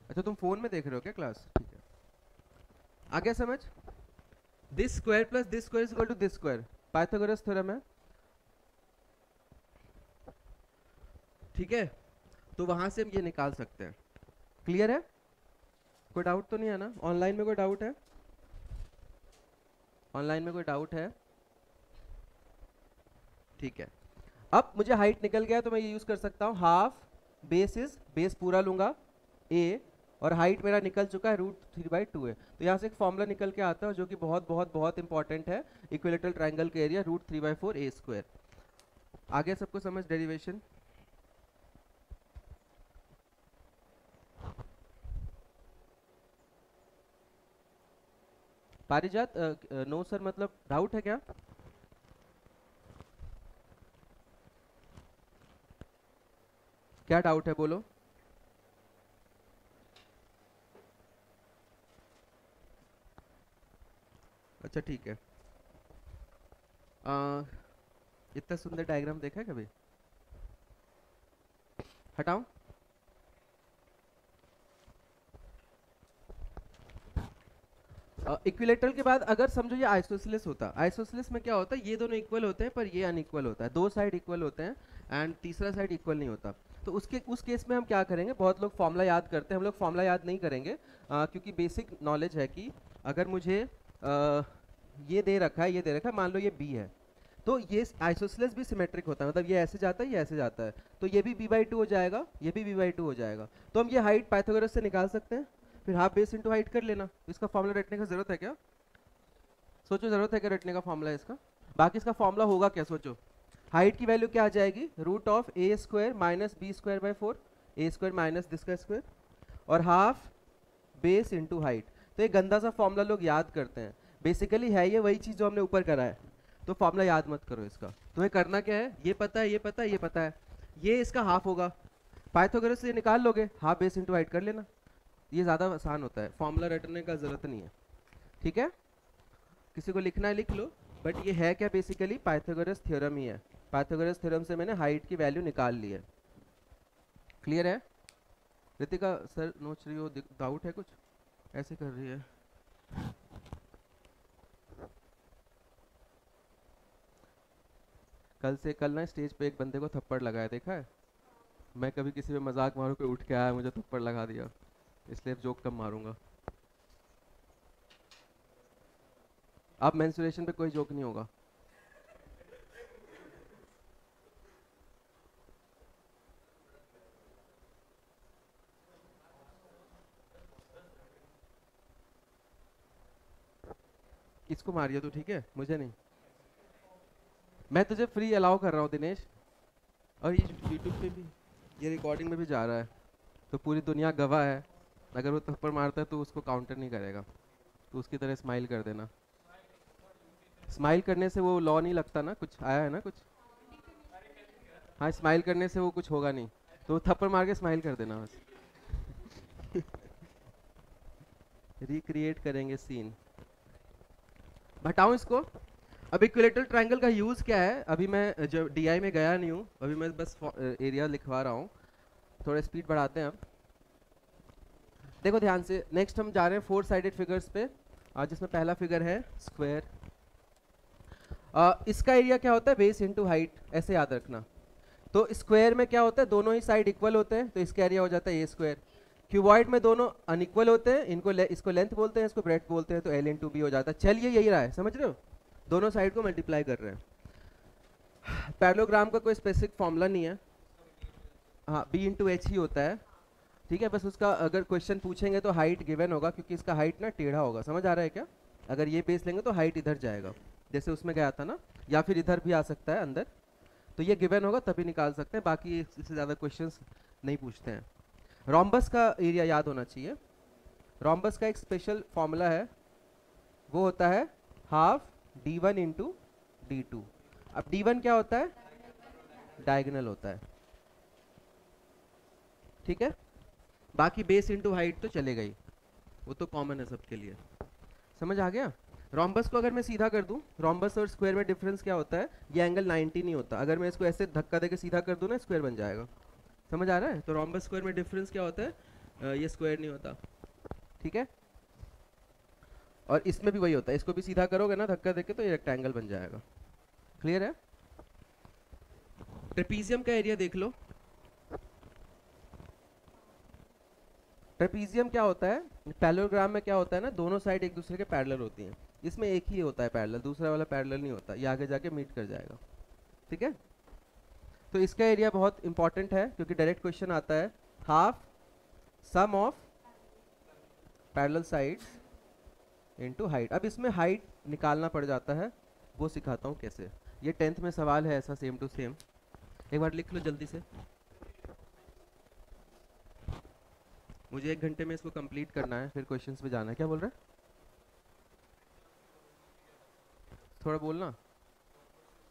अच्छा, तुम फोन में देख रहे हो क्या क्लास? ठीक है, आ गया समझ? This square plus this square is equal to this square, Pythagoras theorem है। ठीक है, तो वहां से हम ये निकाल सकते हैं। क्लियर है? कोई डाउट तो नहीं है ना? ऑनलाइन में कोई डाउट है? ऑनलाइन में कोई डाउट है? ठीक है, अब मुझे हाइट निकल गया तो मैं ये यूज कर सकता हूँ हाफ बेस पूरा लूंगा ए, और हाइट मेरा निकल चुका है √3/2 है। तो यहाँ से एक फॉर्मूला निकल के आता है जो कि बहुत बहुत बहुत इंपॉर्टेंट है, इक्विलेटरल ट्रायंगल के एरिया √3/4 a²। आगे सबको समझ डेरिवेशन? पारिजात नो सर, मतलब डाउट है क्या? क्या डाउट है बोलो। अच्छा ठीक है, इतना सुंदर डायग्राम देखा है कभी? हटाऊं? इक्विलेटरल के बाद अगर समझो ये आइसोसेलेस होता, आइसोसेलेस में क्या होता है, ये दोनों इक्वल होते हैं पर ये अनइक्वल होता है, दो साइड इक्वल होते हैं एंड तीसरा साइड इक्वल नहीं होता। तो उस केस में हम क्या करेंगे, बहुत लोग फॉर्मूला याद करते हैं, हम लोग फॉर्मूला याद नहीं करेंगे क्योंकि बेसिक नॉलेज है कि अगर मुझे ये दे रखा है, ये दे रखा है, मान लो ये बी है, तो ये आइसोसेलेस भी सिमेट्रिक होता है, मतलब ये ऐसे जाता है, ये ऐसे जाता है, तो ये भी b/2 हो जाएगा, ये भी b/2 हो जाएगा। तो हम ये हाइट पाइथागोरस से निकाल सकते हैं, फिर हाफ बेस इंटू हाइट कर लेना। इसका फॉर्मूला रटने का जरूरत है क्या? सोचो, जरूरत है क्या रटने का फॉर्मूला इसका? बाकी इसका फॉर्मूला होगा क्या, सोचो। हाइट की वैल्यू क्या आ जाएगी, √(a² - b²/4), a² minus this का स्क्वायर, और हाफ बेस इंटू हाइट। तो एक गंदा सा फॉर्मूला लोग याद करते हैं, बेसिकली है ये वही चीज जो हमने ऊपर करा है, तो फॉर्मूला याद मत करो इसका। तुम्हें करना क्या है, ये पता है, ये पता है, ये पता है, ये इसका हाफ होगा, पाइथागोरस से निकाल लोगे, हाफ बेस इंटू हाइट कर लेना, ये ज़्यादा आसान होता है, फॉर्मूला रटने का ज़रूरत नहीं है। ठीक है, किसी को लिखना है लिख लो, बट ये है क्या, बेसिकली पाइथागोरस थ्योरम ही है। पाइथागोरस थ्योरम से मैंने हाइट की वैल्यू निकाल ली है। क्लियर है? रितिका सर नोच रही हो, डाउट है कुछ? ऐसे कर रही है। कल ना स्टेज पे एक बंदे को थप्पड़ लगाया, देखा है? मैं कभी किसी पे मजाक मारूं, कोई उठ के आया मुझे थप्पड़ लगा दिया, इसलिए जोक कम मारूंगा। अब मेंस्ट्रुएशन पे कोई जोक नहीं होगा। किसको मारियो तू, ठीक है, मुझे नहीं। मैं तुझे फ्री अलाउ कर रहा हूँ दिनेश, और ये यूट्यूब पे भी, ये रिकॉर्डिंग में भी जा रहा है, तो पूरी दुनिया गवाह है। अगर वो थप्पड़ मारता है तो उसको काउंटर नहीं करेगा, तो उसकी तरह स्माइल कर देना। स्माइल करने से वो लॉ नहीं लगता ना, कुछ आया है ना कुछ? हाँ, स्माइल करने से वो कुछ होगा नहीं, तो थप्पड़ मार के स्माइल कर देना बस। रिक्रिएट करेंगे सीन। हटाऊं इसको? अब इक्विलेटरल ट्रायंगल का यूज क्या है, अभी मैं जो डीआई में गया नहीं हूँ, अभी मैं बस एरिया लिखवा रहा हूँ, थोड़ा स्पीड बढ़ाते हैं अब। देखो ध्यान से, नेक्स्ट हम जा रहे हैं 4 साइडेड फिगर्स पे, जिसमें पहला फिगर है स्क्वायर। इसका एरिया क्या होता है, बेस इंटू हाइट, ऐसे याद रखना। तो स्क्वायर में क्या होता है, दोनों ही साइड इक्वल होते हैं, तो इसका एरिया हो जाता है a²। क्यूबॉइड में दोनों अनइक्वल होते हैं, इसको लेंथ बोलते हैं, इसको ब्रेड्थ बोलते हैं, तो l/b हो जाता है। चलिए यही रहा है, समझ रहे हो, दोनों साइड को मल्टीप्लाई कर रहे हैं। पैरेललोग्राम का कोई स्पेसिफिक फॉर्मूला नहीं है, हाँ b/h ही होता है, ठीक है। बस उसका अगर क्वेश्चन पूछेंगे तो हाइट गिवन होगा, क्योंकि इसका हाइट ना टेढ़ा होगा, समझ आ रहा है क्या? अगर ये बेस लेंगे तो हाइट इधर जाएगा, जैसे उसमें गया था ना, या फिर इधर भी आ सकता है अंदर, तो ये गिवन होगा तभी निकाल सकते हैं, बाकी इससे ज़्यादा क्वेश्चंस नहीं पूछते हैं। रोम्बस का एरिया याद होना चाहिए। रोम्बस का एक स्पेशल फॉर्मूला है, वो होता है हाफ d1 इंटू d2। अब d1 क्या होता है, डायगोनल होता है, ठीक है। बाकी बेस इंटू हाइट तो चले गई, वो तो कॉमन है सबके लिए, समझ आ गया? रोम्बस को अगर मैं सीधा कर दूं, रोम्बस और स्क्वायर में डिफरेंस क्या होता है, ये एंगल 90 नहीं होता, अगर मैं इसको ऐसे धक्का देके सीधा कर दूं ना, स्क्वायर बन जाएगा, समझ आ रहा है? तो रोम्बस स्क्वायर में डिफरेंस क्या होता है, ये स्क्वायर नहीं होता, ठीक है। और इसमें भी वही होता है, इसको भी सीधा करोगे ना धक्का देके तो ये रेक्टेंगल बन जाएगा। क्लियर है? ट्रेपीजियम का एरिया देख लो। ट्रेपीजियम क्या होता है, पैरेललोग्राम में क्या होता है ना, दोनों साइड एक दूसरे के पैरेलल होती हैं। इसमें एक ही होता है पैरेलल, दूसरा वाला पैरेलल नहीं होता, ये आगे जाके मीट कर जाएगा। ठीक है, तो इसका एरिया बहुत इंपॉर्टेंट है क्योंकि डायरेक्ट क्वेश्चन आता है, half sum of parallel sides into height. अब इसमें हाइट निकालना पड़ जाता है, वो सिखाता हूँ कैसे। ये 10th में सवाल है ऐसा सेम टू सेम, एक बार लिख लो जल्दी से। मुझे 1 घंटे में इसको कंप्लीट करना है, फिर क्वेश्चंस पे जाना है। क्या बोल रहे हैं, थोड़ा बोलना।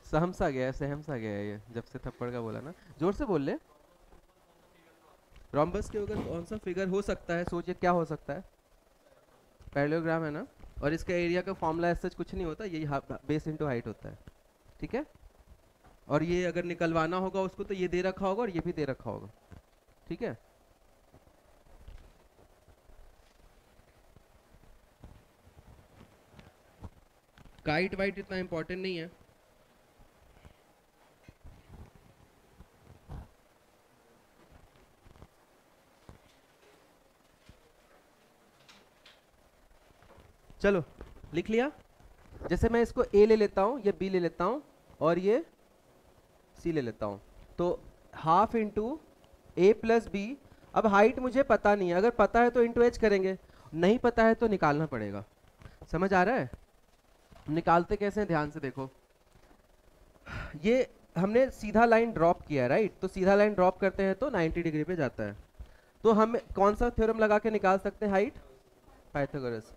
सहम सा गया है, सहम सा गया है ये, जब से थप्पड़ का बोला ना, जोर से बोल ले। रोम्बस के अगर कौन सा फिगर हो सकता है, सोचिए क्या हो सकता है, पैरेललोग्राम है ना, और इसका एरिया का फॉर्मूला ऐसा कुछ नहीं होता, यही बेस इनटू हाइट होता है। ठीक है, और ये अगर निकलवाना होगा उसको तो ये दे रखा होगा और ये भी दे रखा होगा। ठीक है, काइट वाइट इतना इंपॉर्टेंट नहीं है। चलो लिख लिया। जैसे मैं इसको ए ले लेता हूँ, ये बी ले लेता हूँ और ये सी ले लेता हूँ, तो हाफ इंटू ए प्लस बी। अब हाइट मुझे पता नहीं है, अगर पता है तो इंटू एच करेंगे, नहीं पता है तो निकालना पड़ेगा। समझ आ रहा है, निकालते कैसे हैं ध्यान से देखो। ये हमने सीधा लाइन ड्रॉप किया है राइट, तो सीधा लाइन ड्रॉप करते हैं तो 90 डिग्री पे जाता है। तो हम कौन सा थ्योरम लगा के निकाल सकते हैं हाइट, पाइथागोरस।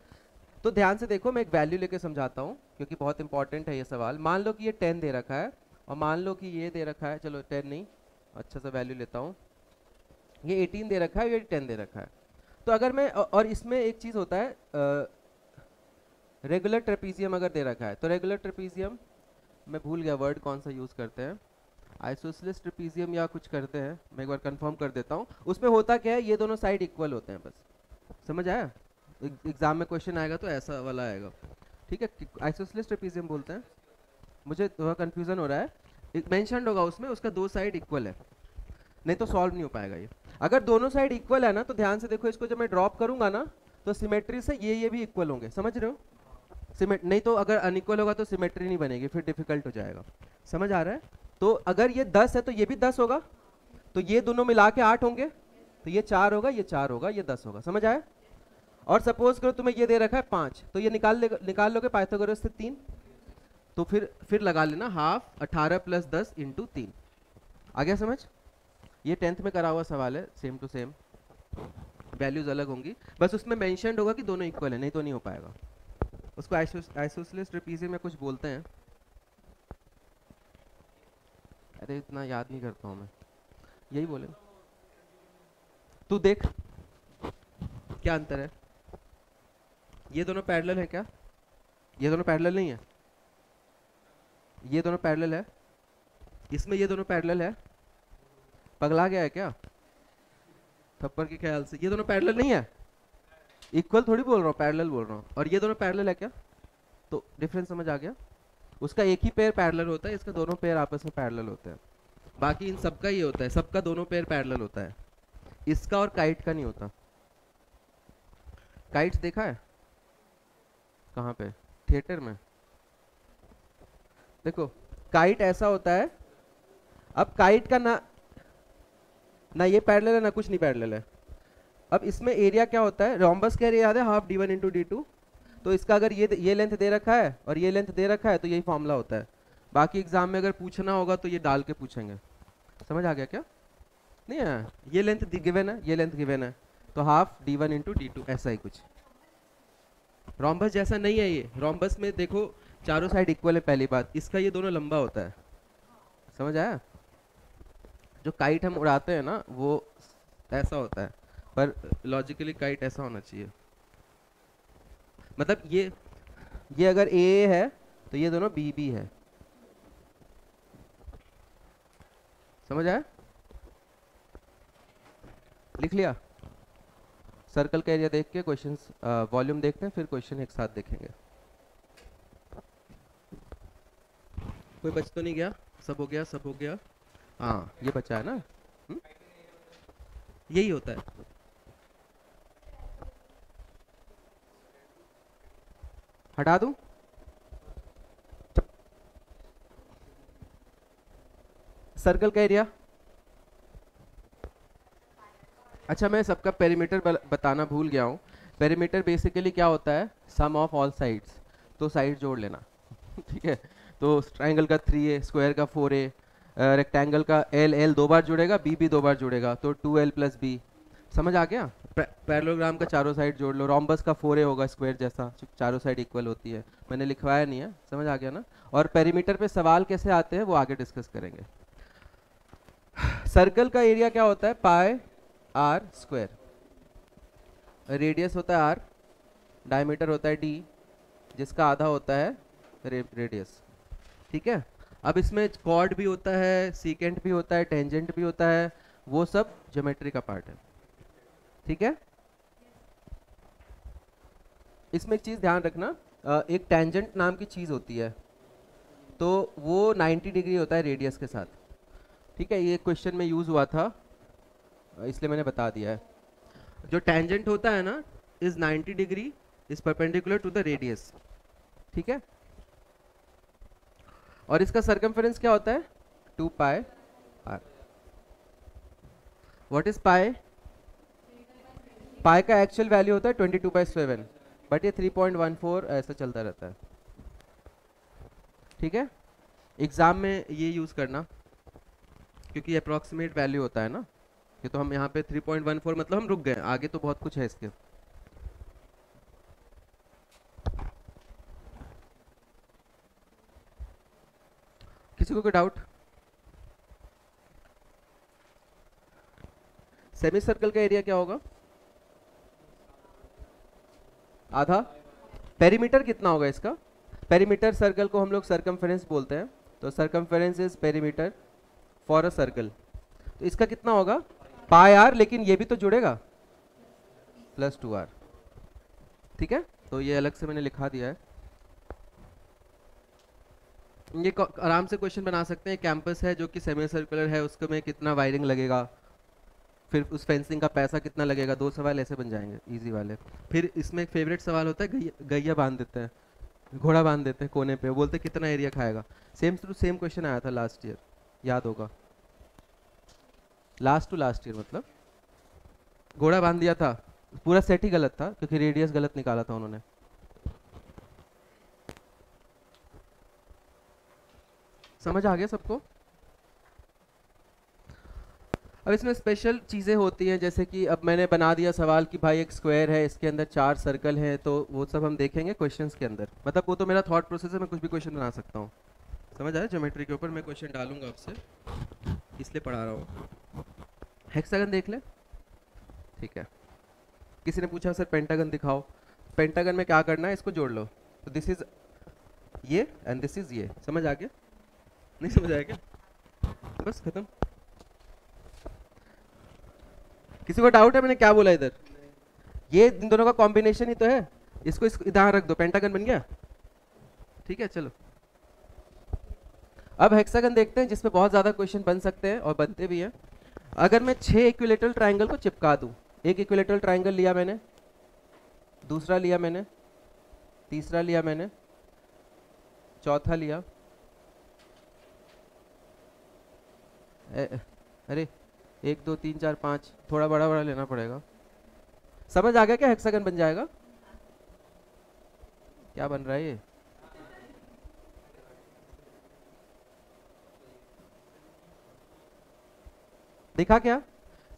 तो ध्यान से देखो, मैं एक वैल्यू लेके समझाता हूँ क्योंकि बहुत इंपॉर्टेंट है ये सवाल। मान लो कि ये 10 दे रखा है और मान लो कि ये दे रखा है, चलो 10 नहीं, अच्छा सा वैल्यू लेता हूँ, ये 18 दे रखा है, ये 10 दे रखा है। तो अगर मैं, और इसमें एक चीज़ होता है, रेगुलर ट्रेपीजियम अगर दे रखा है, तो रेगुलर ट्रेपीजियम, मैं भूल गया वर्ड कौन सा यूज़ करते हैं, आइसोसेलेस ट्रेपीजियम या कुछ करते हैं, मैं एक बार कंफर्म कर देता हूँ। उसमें होता क्या है, ये दोनों साइड इक्वल होते हैं बस। समझ आया, एग्जाम में क्वेश्चन आएगा तो ऐसा वाला आएगा। ठीक है, आइसोसेलेस ट्रेपीजियम बोलते हैं, मुझे थोड़ा कंफ्यूजन हो रहा है, मेंशन होगा उसमें, उसका दो साइड इक्वल है, नहीं तो सॉल्व नहीं हो पाएगा ये। अगर दोनों साइड इक्वल है ना, तो ध्यान से देखो, इसको जब मैं ड्रॉप करूंगा ना, तो सिमेट्री से ये भी इक्वल होंगे, समझ रहे हो। नहीं तो अगर अनइक्वल होगा तो सिमेट्री नहीं बनेगी, फिर डिफिकल्ट हो जाएगा। समझ आ रहा है, तो अगर ये 10 है तो ये भी 10 होगा, तो ये दोनों मिला के 8 होंगे, तो ये 4 होगा, ये 4 होगा, ये 10 होगा। समझ आया। और सपोज करो तुम्हें ये दे रखा है 5, तो ये निकाल लोगे पाइथागोरस से 3, तो फिर लगा लेना हाफ 18 प्लस 10 इंटू 3। आ गया समझ। ये 10th में करा हुआ सवाल है, सेम टू सेम, वैल्यूज अलग होंगी, बस उसमें मेंशन्ड होगा कि दोनों इक्वल है, नहीं तो नहीं हो पाएगा। उसको आइसोसेलेस ट्रेपीजियम में कुछ बोलते हैं, अरे इतना याद नहीं करता हूँ मैं, यही बोले। तू देख क्या अंतर है, ये दोनों पैरेलल है क्या, ये दोनों पैरेलल नहीं है, ये दोनों पैरेलल है, इसमें ये दोनों पैरेलल है, पगला गया है क्या थप्पड़ के ख्याल से, ये दोनों पैरेलल नहीं है, इक्वल थोड़ी बोल रहा हूँ, पैरेलल बोल रहा हूँ। और ये दोनों पैरेलल है क्या, तो डिफरेंस समझ आ गया। उसका एक ही पेयर पैरेलल होता है, इसका दोनों पेयर आपस में पैरेलल होते हैं। बाकी इन सबका ये होता है, सबका दोनों पेयर पैरेलल होता है, इसका और काइट का नहीं होता। काइट्स देखा है कहाँ पे, थिएटर में। देखो काइट ऐसा होता है, अब काइट का ना ये पैरेलल है ना कुछ नहीं पैरेलल है। अब इसमें एरिया क्या होता है, रोम्बस का एरिया याद है, हाफ d1 इंटू d2, तो इसका अगर ये लेंथ दे रखा है और ये लेंथ दे रखा है तो यही फॉर्मूला होता है। बाकी एग्जाम में अगर पूछना होगा तो ये डाल के पूछेंगे। समझ आ गया क्या, नहीं है, ये लेंथ गिवन है, ये लेंथ गिवन है, तो हाफ d1 इंटू d2, ऐसा ही कुछ। रोम्बस जैसा नहीं है ये, रोम्बस में देखो चारों साइड इक्वल है, पहली बात, इसका ये दोनों लंबा होता है। समझ आया, जो काइट हम उड़ाते हैं ना वो ऐसा होता है, पर लॉजिकली काइट ऐसा होना चाहिए, मतलब ये अगर ए है तो ये दोनों बी बी है। समझ आया, लिख लिया। सर्कल का एरिया देख के क्वेश्चंस वॉल्यूम देखते हैं, फिर क्वेश्चन एक साथ देखेंगे। कोई बच तो नहीं गया, सब हो गया, सब हो गया। हाँ ये बचा है ना, यही होता है। हटा दूं? सर्कल का एरिया, अच्छा मैं सबका पेरीमीटर बताना भूल गया हूँ। पेरीमीटर बेसिकली क्या होता है, सम ऑफ ऑल साइड्स, तो साइड जोड़ लेना ठीक है। तो ट्राइंगल का 3a, स्क्वायर का 4a, रेक्टेंगल का एल, एल 2 बार जुड़ेगा, बी भी 2 बार जुड़ेगा, तो 2l प्लस बी। समझ आ गया? पैरेललोग्राम का चारों साइड जोड़ लो, रोम्बस का 4a होगा स्क्वायर जैसा, चारों साइड इक्वल होती है, मैंने लिखवाया नहीं है, समझ आ गया ना? और पेरीमीटर पे सवाल कैसे आते हैं वो आगे डिस्कस करेंगे। सर्कल का एरिया क्या होता है, पाई आर स्क्वायर, रेडियस होता है आर, डायमीटर होता है डी, जिसका आधा होता है रेडियस, ठीक है। अब इसमें कॉर्ड भी होता है, सीकेंट भी होता है, टेंजेंट भी होता है, वो सब ज्योमेट्री का पार्ट है, ठीक है। इसमें एक चीज ध्यान रखना, एक टेंजेंट नाम की चीज होती है, तो वो 90 डिग्री होता है रेडियस के साथ, ठीक है। ये क्वेश्चन में यूज हुआ था इसलिए मैंने बता दिया है। जो टेंजेंट होता है ना is 90 degree, is perpendicular to the radius, ठीक है। और इसका सर्कमफेरेंस क्या होता है, 2 pi R. What is pi? Pi का एक्चुअल वैल्यू होता है 22/7, बट ये 3.14 ऐसा चलता रहता है, ठीक है। एग्जाम में ये यूज करना क्योंकि अप्रोक्सीमेट वैल्यू होता है ना, ये तो हम यहाँ पे 3.14 मतलब हम रुक गए, आगे तो बहुत कुछ है इसके। किसी को कोई डाउट? सेमी सर्कल का एरिया क्या होगा, आधा। पेरीमीटर कितना होगा इसका? पेरीमीटर सर्कल को हम लोग सर्कमफेरेंस बोलते हैं, तो circumference is perimeter for a circle, तो इसका कितना होगा, पाई आर, लेकिन ये भी तो जुड़ेगा, प्लस 2r, ठीक है। तो ये अलग से मैंने लिखा दिया है। ये आराम से क्वेश्चन बना सकते हैं, कैंपस है जो कि सेमी सर्कुलर है, उसको में कितना वायरिंग लगेगा, फिर उस फेंसिंग का पैसा कितना लगेगा, 2 सवाल ऐसे बन जाएंगे इजी वाले। फिर इसमें एक फेवरेट सवाल होता है, गैया बांध देते हैं, घोड़ा बांध देते हैं कोने पे, वो बोलते हैं कितना एरिया खाएगा। सेम टू सेम क्वेश्चन आया था लास्ट ईयर, याद होगा, लास्ट टू लास्ट ईयर, मतलब घोड़ा बांध दिया था, पूरा सेट ही गलत था क्योंकि रेडियस गलत निकाला था उन्होंने। समझ आ गया सबको? अब इसमें स्पेशल चीज़ें होती हैं, जैसे कि अब मैंने बना दिया सवाल कि भाई एक स्क्वायर है, इसके अंदर 4 सर्कल हैं, तो वो सब हम देखेंगे क्वेश्चंस के अंदर, मतलब वो तो मेरा थॉट प्रोसेस है, मैं कुछ भी क्वेश्चन बना सकता हूँ। समझ आया? ज्योमेट्री के ऊपर मैं क्वेश्चन डालूंगा आपसे, इसलिए पढ़ा रहा हूँ। हेक्सागन देख ले, ठीक है। किसी ने पूछा सर पेंटागन दिखाओ, पेंटागन में क्या करना है, इसको जोड़ लो, तो दिस इज ये एंड दिस इज ये, समझ आ गया? नहीं समझ आया क्या? बस खत्म। किसी को डाउट है मैंने क्या बोला इधर? ये इन दोनों का कॉम्बिनेशन ही तो है, इसको इधर रख दो, पेंटागन बन गया, ठीक है। चलो अब हेक्सागन देखते हैं, जिसमें बहुत ज्यादा क्वेश्चन बन सकते हैं और बनते भी हैं। अगर मैं 6 इक्विलेटरल ट्राइंगल को चिपका दूं, एक इक्विलेटरल ट्राइंगल लिया मैंने, दूसरा लिया मैंने, तीसरा लिया मैंने, चौथा लिया, अरे 1 2 3 4 5, थोड़ा बड़ा बड़ा लेना पड़ेगा। समझ आ गया क्या हेक्सागन बन जाएगा? क्या बन रहा है ये? देखा क्या?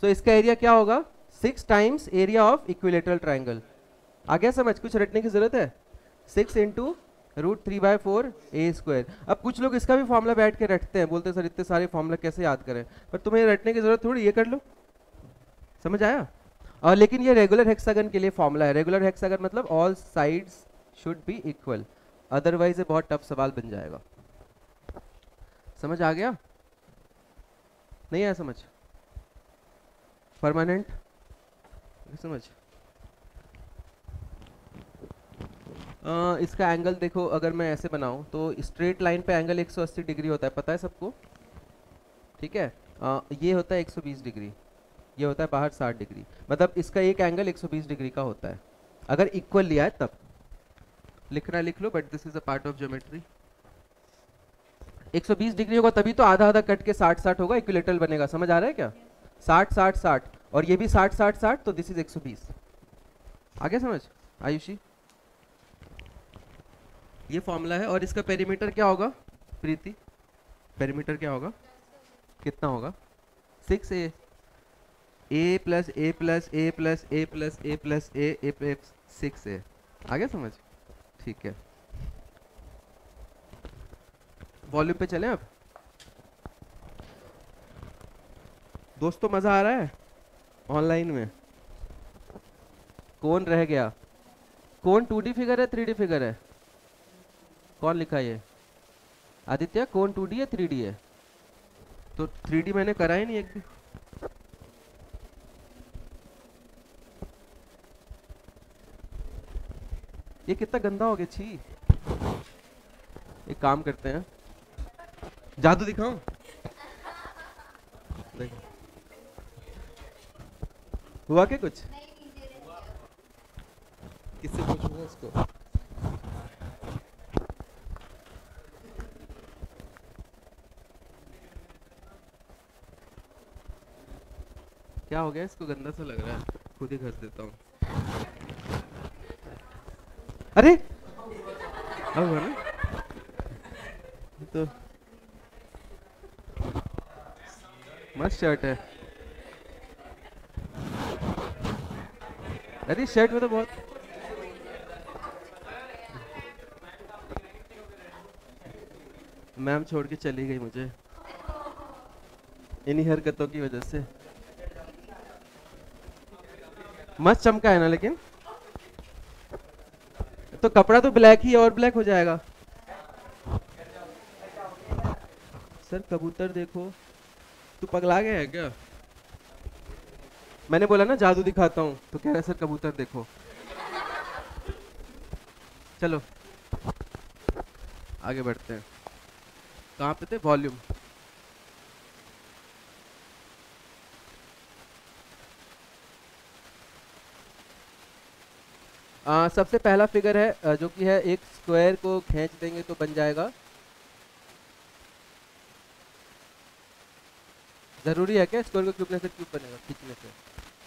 तो इसका एरिया क्या होगा, 6 times area of equilateral triangle. आ गया समझ? कुछ रटने की जरूरत है? 6 इंटू √3/4 a स्क्वायर। अब कुछ लोग इसका भी फॉर्मूला बैठ के रटते हैं, बोलते हैं सर इतने सारे फॉर्मूला कैसे याद करें, पर तुम्हें रटने की जरूरत थोड़ी, ये कर लो। समझ आया? और लेकिन ये रेगुलर हेक्सागन के लिए फॉर्मूला है। रेगुलर हेक्सागन मतलब all sides should be equal, otherwise ये बहुत टफ सवाल बन जाएगा। समझ आ गया? नहीं आया समझ? परमानेंट समझ? इसका एंगल देखो, अगर मैं ऐसे बनाऊं तो स्ट्रेट लाइन पे एंगल 180 डिग्री होता है, पता है सबको, ठीक है। ये होता है 120 डिग्री, ये होता है बाहर 60 डिग्री, मतलब इसका एक एंगल 120 डिग्री का होता है, अगर इक्वल लिया है तब। लिखना लिख लो, but this is a part of geometry. 120 degree होगा तभी तो आधा आधा कट के 60-60 होगा, इक्विलेटरल बनेगा। समझ आ रहा है क्या? 60-60-60 और ये भी 60-60-60, तो दिस इज 120। आगे समझ आयुषी? ये फॉर्मूला है और इसका पेरीमीटर क्या होगा प्रीति? पेरीमीटर क्या होगा? कितना होगा? 6a, a plus a plus a plus a plus a plus a plus 6a। आगे समझ? ठीक है, वॉल्यूम पे चलें अब। दोस्तों मजा आ रहा है ऑनलाइन में? कौन रह गया? कौन 2D फिगर है 3D फिगर है? कौन लिखा ये? आदित्य, कौन 2D है 3D है? तो 3D मैंने करा ही नहीं एक भी। ये कितना गंदा हो गया, छी। एक काम करते हैं, जादू दिखाऊं? हुआ क्या कुछ? किससे पूछूंगा इसको? क्या हो गया इसको? गंदा सा लग रहा है, खुद ही घस देता हूँ। अरे अब हुआ ना? तो मस्त शर्ट है। अरे शर्ट में तो बहुत, मैम छोड़ के चली गई मुझे इन्हीं हरकतों की वजह से। मस्त चमका है ना, लेकिन तो कपड़ा तो ब्लैक ही और ब्लैक हो जाएगा। सर कबूतर देखो। तू पगला गया है क्या? मैंने बोला ना जादू दिखाता हूँ, तो कह रहा है सर कबूतर देखो। चलो आगे बढ़ते हैं। कहाँ पे थे? वॉल्यूम। सबसे पहला फिगर है जो कि है एक स्क्वायर को खींच देंगे तो बन जाएगा। जरूरी है क्या स्क्वायर को क्यूब से क्यूब बनेगा खींचने से?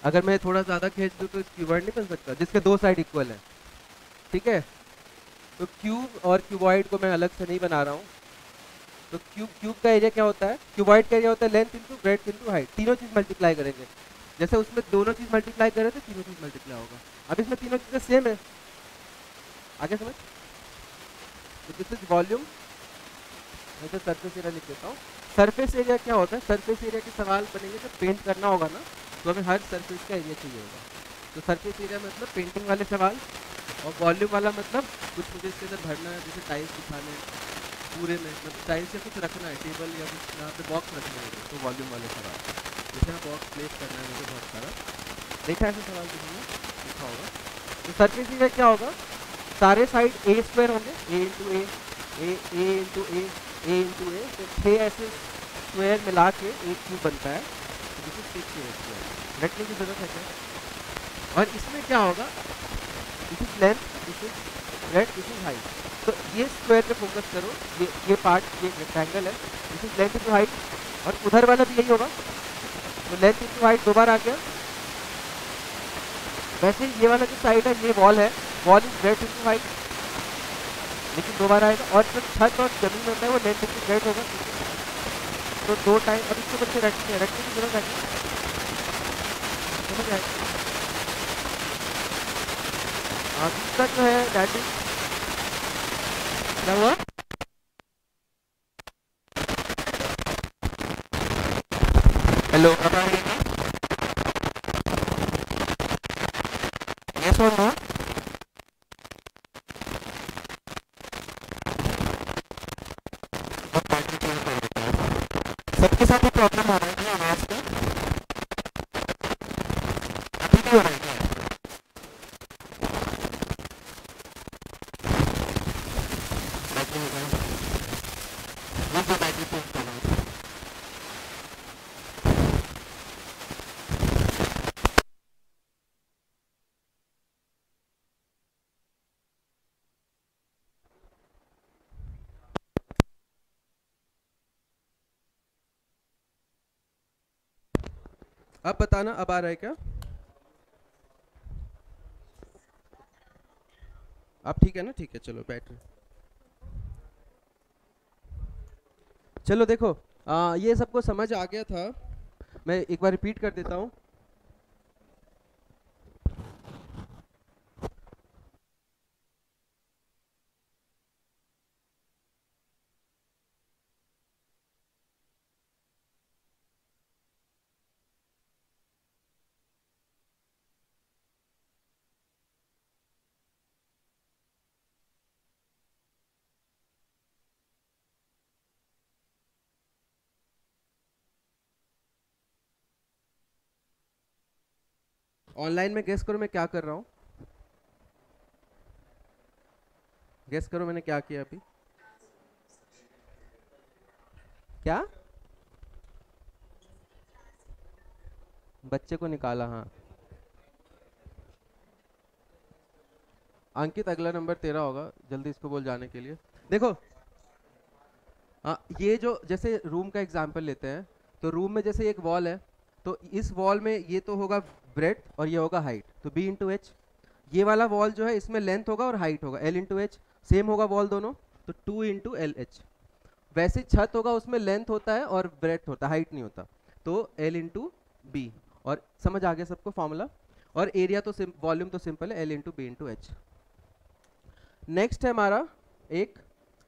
अगर मैं थोड़ा ज्यादा खींच दूं तो क्यूबॉइड नहीं बन सकता जिसके दो साइड इक्वल है? ठीक है, तो क्यूब और क्यूबॉइड को मैं अलग से नहीं बना रहा हूँ। तो क्यूब का एरिया क्या होता है? क्यूबॉइड का एरिया होता है length into breadth into height, तीनों चीज मल्टीप्लाई करेंगे। जैसे उसमें दोनों चीज मल्टीप्लाई करे तो तीनों चीज मल्टीप्लाई होगा। अब इसमें तीनों चीजें सेम है। आगे समझ? तो दिस इज वॉल्यूम। मैं तो सरफेस एरिया लिख देता हूँ। सरफेस एरिया क्या होता है? सरफेस एरिया के सवाल बनेंगे जब पेंट करना होगा ना, तो हमें हर सरफेस का एरिया चाहिए होगा। तो सरफेस एरिया मतलब पेंटिंग वाले सवाल, और वॉल्यूम वाला मतलब कुछ मुझे इसके अंदर भरना है, जैसे टाइल्स दिखाने पूरे में, मतलब टाइल्स या कुछ रखना है, टेबल या कुछ यहाँ पे बॉक्स रखना है, तो वॉल्यूम वाले सवाल। जैसे यहाँ बॉक्स प्लेस करना है मुझे बहुत सारा, देखा ऐसे सवाल किसी ने लिखा होगा। तो सरफेस एरिया क्या होगा? सारे साइड ए स्क्वायर होंगे, ए इंटू ए, ए इंटू ए, ए इंटू ए, तो 6 ऐसे स्क्वायर मिला के एक क्यूब बनता है। This is 6 square. रखने की जरूरत है क्या? और इसमें क्या होगा? This is length, this is breadth, this is height. तो ये स्क्वायर पे फोकस करो, ये पार्ट, ये रेक्टेंगल है, this is length into height, और उधर वाला भी यही होगा। तो लेंथ इंटू हाइट 2 बार आ गया। वैसे ये वाला जो साइड है ये वॉल है, wall is breadth into height, लेकिन 2 बार आएगा। और जो छत और जमीन होता है वो लेंथ इंटू ब्रेड्थ होगा, तो 2 टाइम। अब इसको बच्चे रखने की जरूरत है, समझ आएगा? दूसरा जो है दैट इज, क्या हुआ? हेलो, अब आ रही है? यस और नो? सबके साथ प्रॉब्लम हो रहा है आवाज का? अभी भी हो रहा है क्या? अब बताना, अब आ रहा है क्या? अब ठीक है ना? ठीक है, चलो बैठ रहे। चलो देखो, ये सबको समझ आ गया था। मैं एक बार रिपीट कर देता हूँ। ऑनलाइन में गेस करो मैं क्या कर रहा हूँ। गेस करो मैंने क्या किया अभी। क्या? बच्चे को निकाला, हाँ। अंकित, अगला नंबर तेरा होगा, जल्दी इसको बोल जाने के लिए। देखो, ये जो जैसे रूम का एग्जांपल लेते हैं, तो रूम में जैसे एक वॉल है, तो इस वॉल में ये तो होगा ब्रेड्थ और ये होगा हाइट, तो बी इंटू एच। ये वाला वॉल जो है इसमें लेंथ होगा और हाइट होगा, एल इंटू एच। सेम होगा वॉल दोनों, तो टू इंटू एल एच। वैसे छत होगा, उसमें लेंथ होता है और ब्रेड्थ होता है, हाइट नहीं होता, तो एल इंटू बी। और समझ आ गया सबको फॉर्मूला? और एरिया तो वॉल्यूम तो सिंपल है, l into b into h. Next है हमारा एक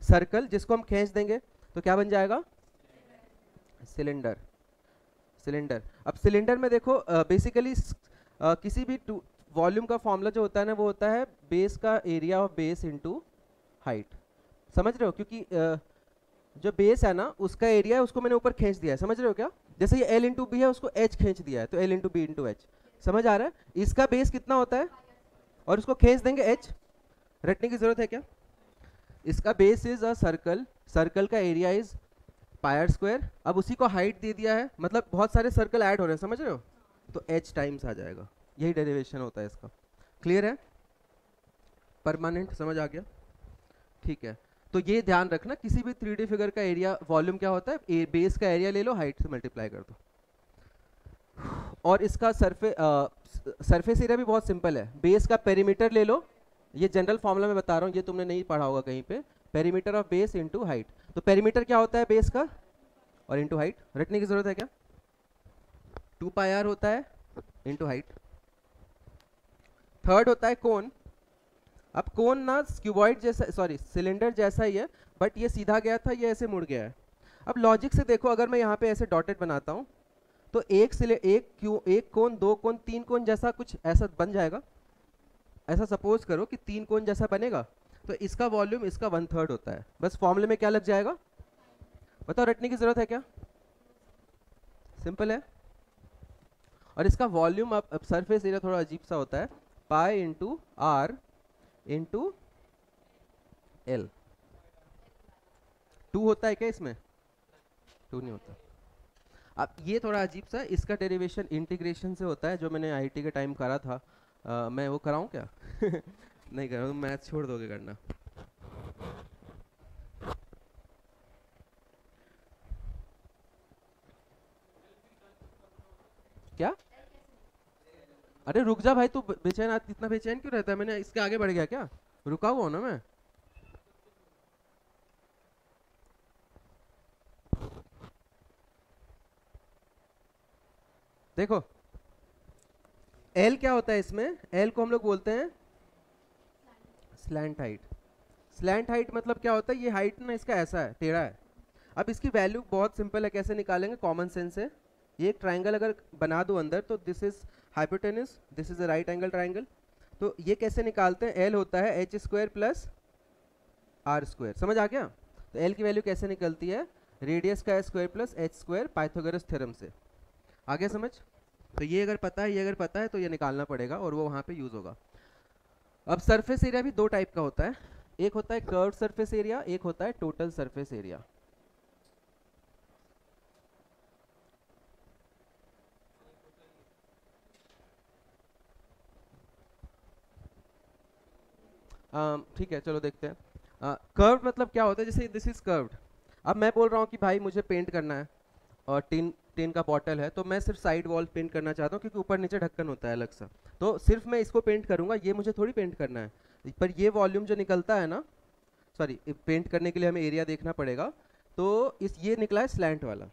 सर्कल, जिसको हम खींच देंगे तो क्या बन जाएगा? सिलेंडर। सिलेंडर। अब सिलेंडर में देखो, बेसिकली किसी भी वॉल्यूम का फॉर्मूला जो होता है ना, वो होता है बेस का area of base into height. समझ रहे हो? क्योंकि जो बेस है ना, उसका एरिया है, उसको मैंने ऊपर खींच दिया है। समझ रहे हो क्या? जैसे ये एल इंटू बी है, उसको एच खींच दिया है, तो l into b into h. समझ आ रहा है? इसका बेस कितना होता है और उसको खींच देंगे एच। रटने की जरूरत है क्या? इसका base is a circle, circle का area is pi R square. अब उसी को हाइट दे दिया है, मतलब बहुत सारे सर्कल ऐड हो रहे हैं, समझ रहे हो? तो एच टाइम्स आ जाएगा। यही डेरिवेशन होता है इसका। क्लियर है? परमानेंट समझ आ गया? ठीक है। तो ये ध्यान रखना, किसी भी 3D फिगर का एरिया वॉल्यूम क्या होता है? बेस का एरिया ले लो, हाइट से मल्टीप्लाई कर दो। और इसका सरफेस एरिया भी बहुत सिंपल है। बेस का पेरीमीटर ले लो, ये जनरल फॉर्मूला में बता रहा हूँ, ये तुमने नहीं पढ़ा होगा कहीं पे। Perimeter of base into height. तो पेरीमीटर क्या होता है? बेस का, और इनटू हाइट। रटने की जरूरत है क्या? 2 पाई आर होता है इनटू हाइट। थर्ड होता है कोन। अब कोन ना क्यूबॉइड जैसा, सॉरी सिलेंडर जैसा ही है, बट ये सीधा गया था, ये ऐसे मुड़ गया है। अब लॉजिक से देखो, अगर मैं यहाँ पे ऐसे डॉटेड बनाता हूँ, तो एक कोन, दो कोन, तीन कोन जैसा कुछ ऐसा बन जाएगा। ऐसा सपोज करो कि तीन कोन जैसा बनेगा, तो इसका वॉल्यूम इसका 1/3 होता है। बस फॉर्मूले में क्या लग जाएगा? बताओ, रटने की जरूरत है क्या? सिंपल है। और इसका वॉल्यूम, अब सरफेस एरिया थोड़ा अजीब सा होता है, pi into r into l. 2 होता है क्या इसमें? 2 नहीं होता। अब ये थोड़ा अजीब सा है, इसका डेरिवेशन इंटीग्रेशन से होता है, जो मैंने आईटी के टाइम करा था। मैं वो कराऊं क्या? नहीं करूँ, मैथ छोड़ दोगे करना। क्या? अरे रुक जा भाई, तू बेचैन, आज इतना बेचैन क्यों रहता है? मैंने इसके आगे बढ़ गया क्या? रुका हुआ हूं ना मैं। देखो, एल क्या होता है इसमें? एल को हम लोग बोलते हैं स्लैंट हाइट। स्लैंट हाइट मतलब क्या होता है? ये हाइट ना इसका ऐसा है, टेढ़ा है। अब इसकी वैल्यू बहुत सिंपल है, कैसे निकालेंगे? कॉमन सेंस से। ये एक ट्राइंगल अगर बना दो अंदर, तो this is hypotenuse, this is a right angle triangle. तो ये कैसे निकालते हैं? एल होता है H square plus R square. समझ आ गया? तो एल की वैल्यू कैसे निकलती है? रेडियस का square plus H square, Pythagoras theorem से। आ गया समझ? तो ये अगर पता है, ये अगर पता है, तो ये निकालना पड़ेगा और वो वहाँ पे यूज होगा। अब सरफेस एरिया भी दो टाइप का होता है। एक होता है कर्व सरफेस एरिया, एक होता है टोटल सरफेस एरिया। ठीक है, चलो देखते हैं। कर्व मतलब क्या होता है? जैसे दिस इज कर्व्ड। अब मैं बोल रहा हूँ कि भाई मुझे पेंट करना है और टिन ऑक्टेन का बॉटल है, तो मैं सिर्फ साइड वॉल पेंट करना चाहता हूँ क्योंकि ऊपर नीचे ढक्कन होता है अलग सा, तो सिर्फ मैं इसको पेंट करूँगा, ये मुझे थोड़ी पेंट करना है। पर ये वॉल्यूम जो निकलता है ना, सॉरी, पेंट करने के लिए हमें एरिया देखना पड़ेगा, तो इस ये निकला है स्लैंट वाला,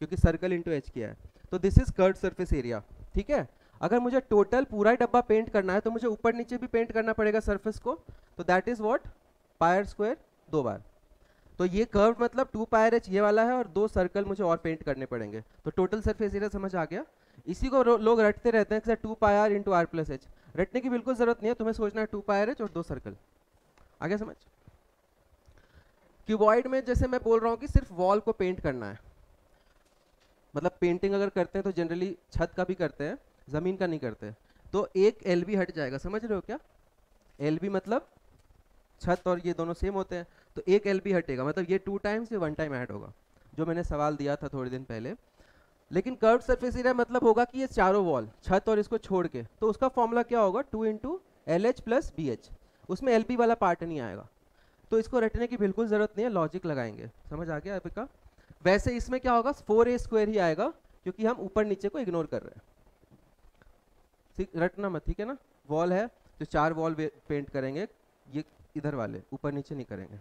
क्योंकि सर्कल इंटू एच किया है, तो this is curved surface area. ठीक है, अगर मुझे टोटल पूरा ही डब्बा पेंट करना है तो मुझे ऊपर नीचे भी पेंट करना पड़ेगा सरफेस को, तो that is what, pier square 2 बार। तो ये कर्व मतलब 2 पायर एच ये वाला है, और 2 सर्कल मुझे और पेंट करने पड़ेंगे, तो टोटल सरफेस एरिया समझ आ गया। इसी को लोग रटते रहते हैं कि 2 pi r into R plus H, रटने की बिल्कुल जरूरत नहीं है, तुम्हें सोचना है 2 पायर एच और 2 सर्कल। आगे समझ। क्यूबॉइड में जैसे मैं बोल रहा हूँ कि सिर्फ वॉल को पेंट करना है, मतलब पेंटिंग अगर करते हैं तो जनरली छत का भी करते हैं, जमीन का नहीं करते, तो एक एलबी हट जाएगा, समझ रहे हो क्या? एलबी मतलब छत और ये दोनों सेम होते हैं, तो एक एलबी हटेगा, मतलब ये 2 टाइम्स ये 1 टाइम ऐड होगा, जो मैंने सवाल दिया था थोड़े दिन पहले। लेकिन कर्व सरफेस एरिया मतलब होगा कि ये चारों वॉल, छत और इसको छोड़ के, तो उसका फॉर्मूला क्या होगा, 2 into L H plus B H, उसमें एलबी वाला पार्ट नहीं आएगा, तो इसको रटने की बिल्कुल जरूरत नहीं है, लॉजिक लगाएंगे। समझ आ गया आपका? वैसे इसमें क्या होगा, 4a स्क्वायर ही आएगा, क्योंकि हम ऊपर नीचे को इग्नोर कर रहे हैं, रटना मत, ठीक है ना? वॉल है तो 4 वॉल पेंट करेंगे, ये इधर वाले, ऊपर नीचे नहीं करेंगे।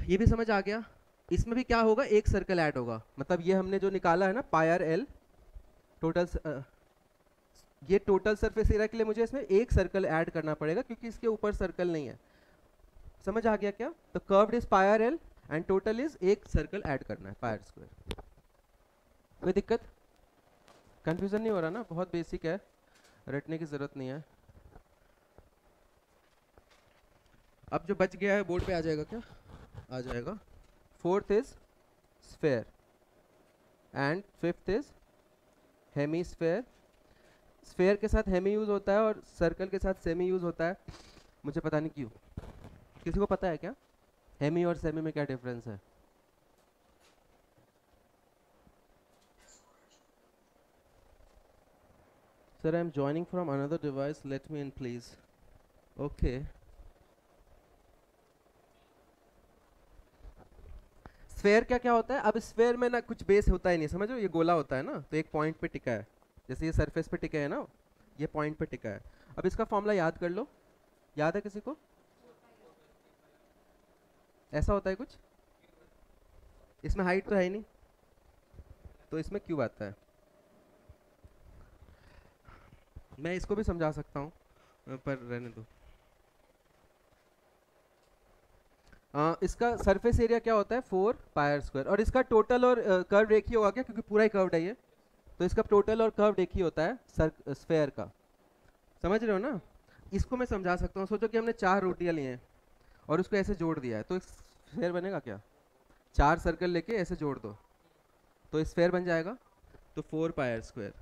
ये भी समझ आ गया? इसमें भी क्या होगा, एक सर्कल ऐड होगा, मतलब ये हमने जो निकाला है ना पायर एल, टोटल ये टोटल सरफेस एरिया के लिए मुझे इसमें एक सर्कल ऐड करना पड़ेगा, क्योंकि इसके ऊपर सर्कल नहीं है। समझ आ गया क्या? तो curved is pi r L and total is एक सर्कल ऐड करना है, पायर स्क्वायर। कोई दिक्कत, कंफ्यूजन नहीं हो रहा ना? बहुत बेसिक है, रटने की जरूरत नहीं है। अब जो बच गया है बोर्ड पे आ जाएगा क्या? आ जाएगा। 4th is sphere and 5th is hemisphere. Sphere के साथ हेमी यूज होता है और सर्कल के साथ सेमी यूज होता है, मुझे पता नहीं क्यों। किसी को पता है क्या हेमी और सेमी में क्या डिफरेंस है? Sir I am joining from another device, let me in please. Okay, sphere क्या क्या होता है? अब स्फेयर में ना कुछ बेस होता ही नहीं, समझ लो, ये गोला होता है ना, तो एक पॉइंट पे टिका है, जैसे ये सरफेस पे टिका है ना, ये पॉइंट पे टिका है। अब इसका फॉर्मूला याद कर लो, याद है किसी को? ऐसा होता है कुछ, इसमें हाइट तो है ही नहीं, तो इसमें क्यूब आता है। मैं इसको भी समझा सकता हूँ, पर रहने दो। इसका सरफेस एरिया क्या होता है, 4 पायर स्क्वायर, और इसका टोटल और कर्व एक ही होगा क्या, क्योंकि पूरा ही कर्व्ड है ये, तो इसका टोटल और कर्व एक ही होता है स्फेयर का। समझ रहे हो ना? इसको मैं समझा सकता हूँ, सोचो कि हमने 4 रोटियां लिए हैं और उसको ऐसे जोड़ दिया है, तो स्फेयर बनेगा क्या? 4 सर्कल लेके ऐसे जोड़ दो तो स्फेयर बन जाएगा। तो 4 पायर स्क्वायर,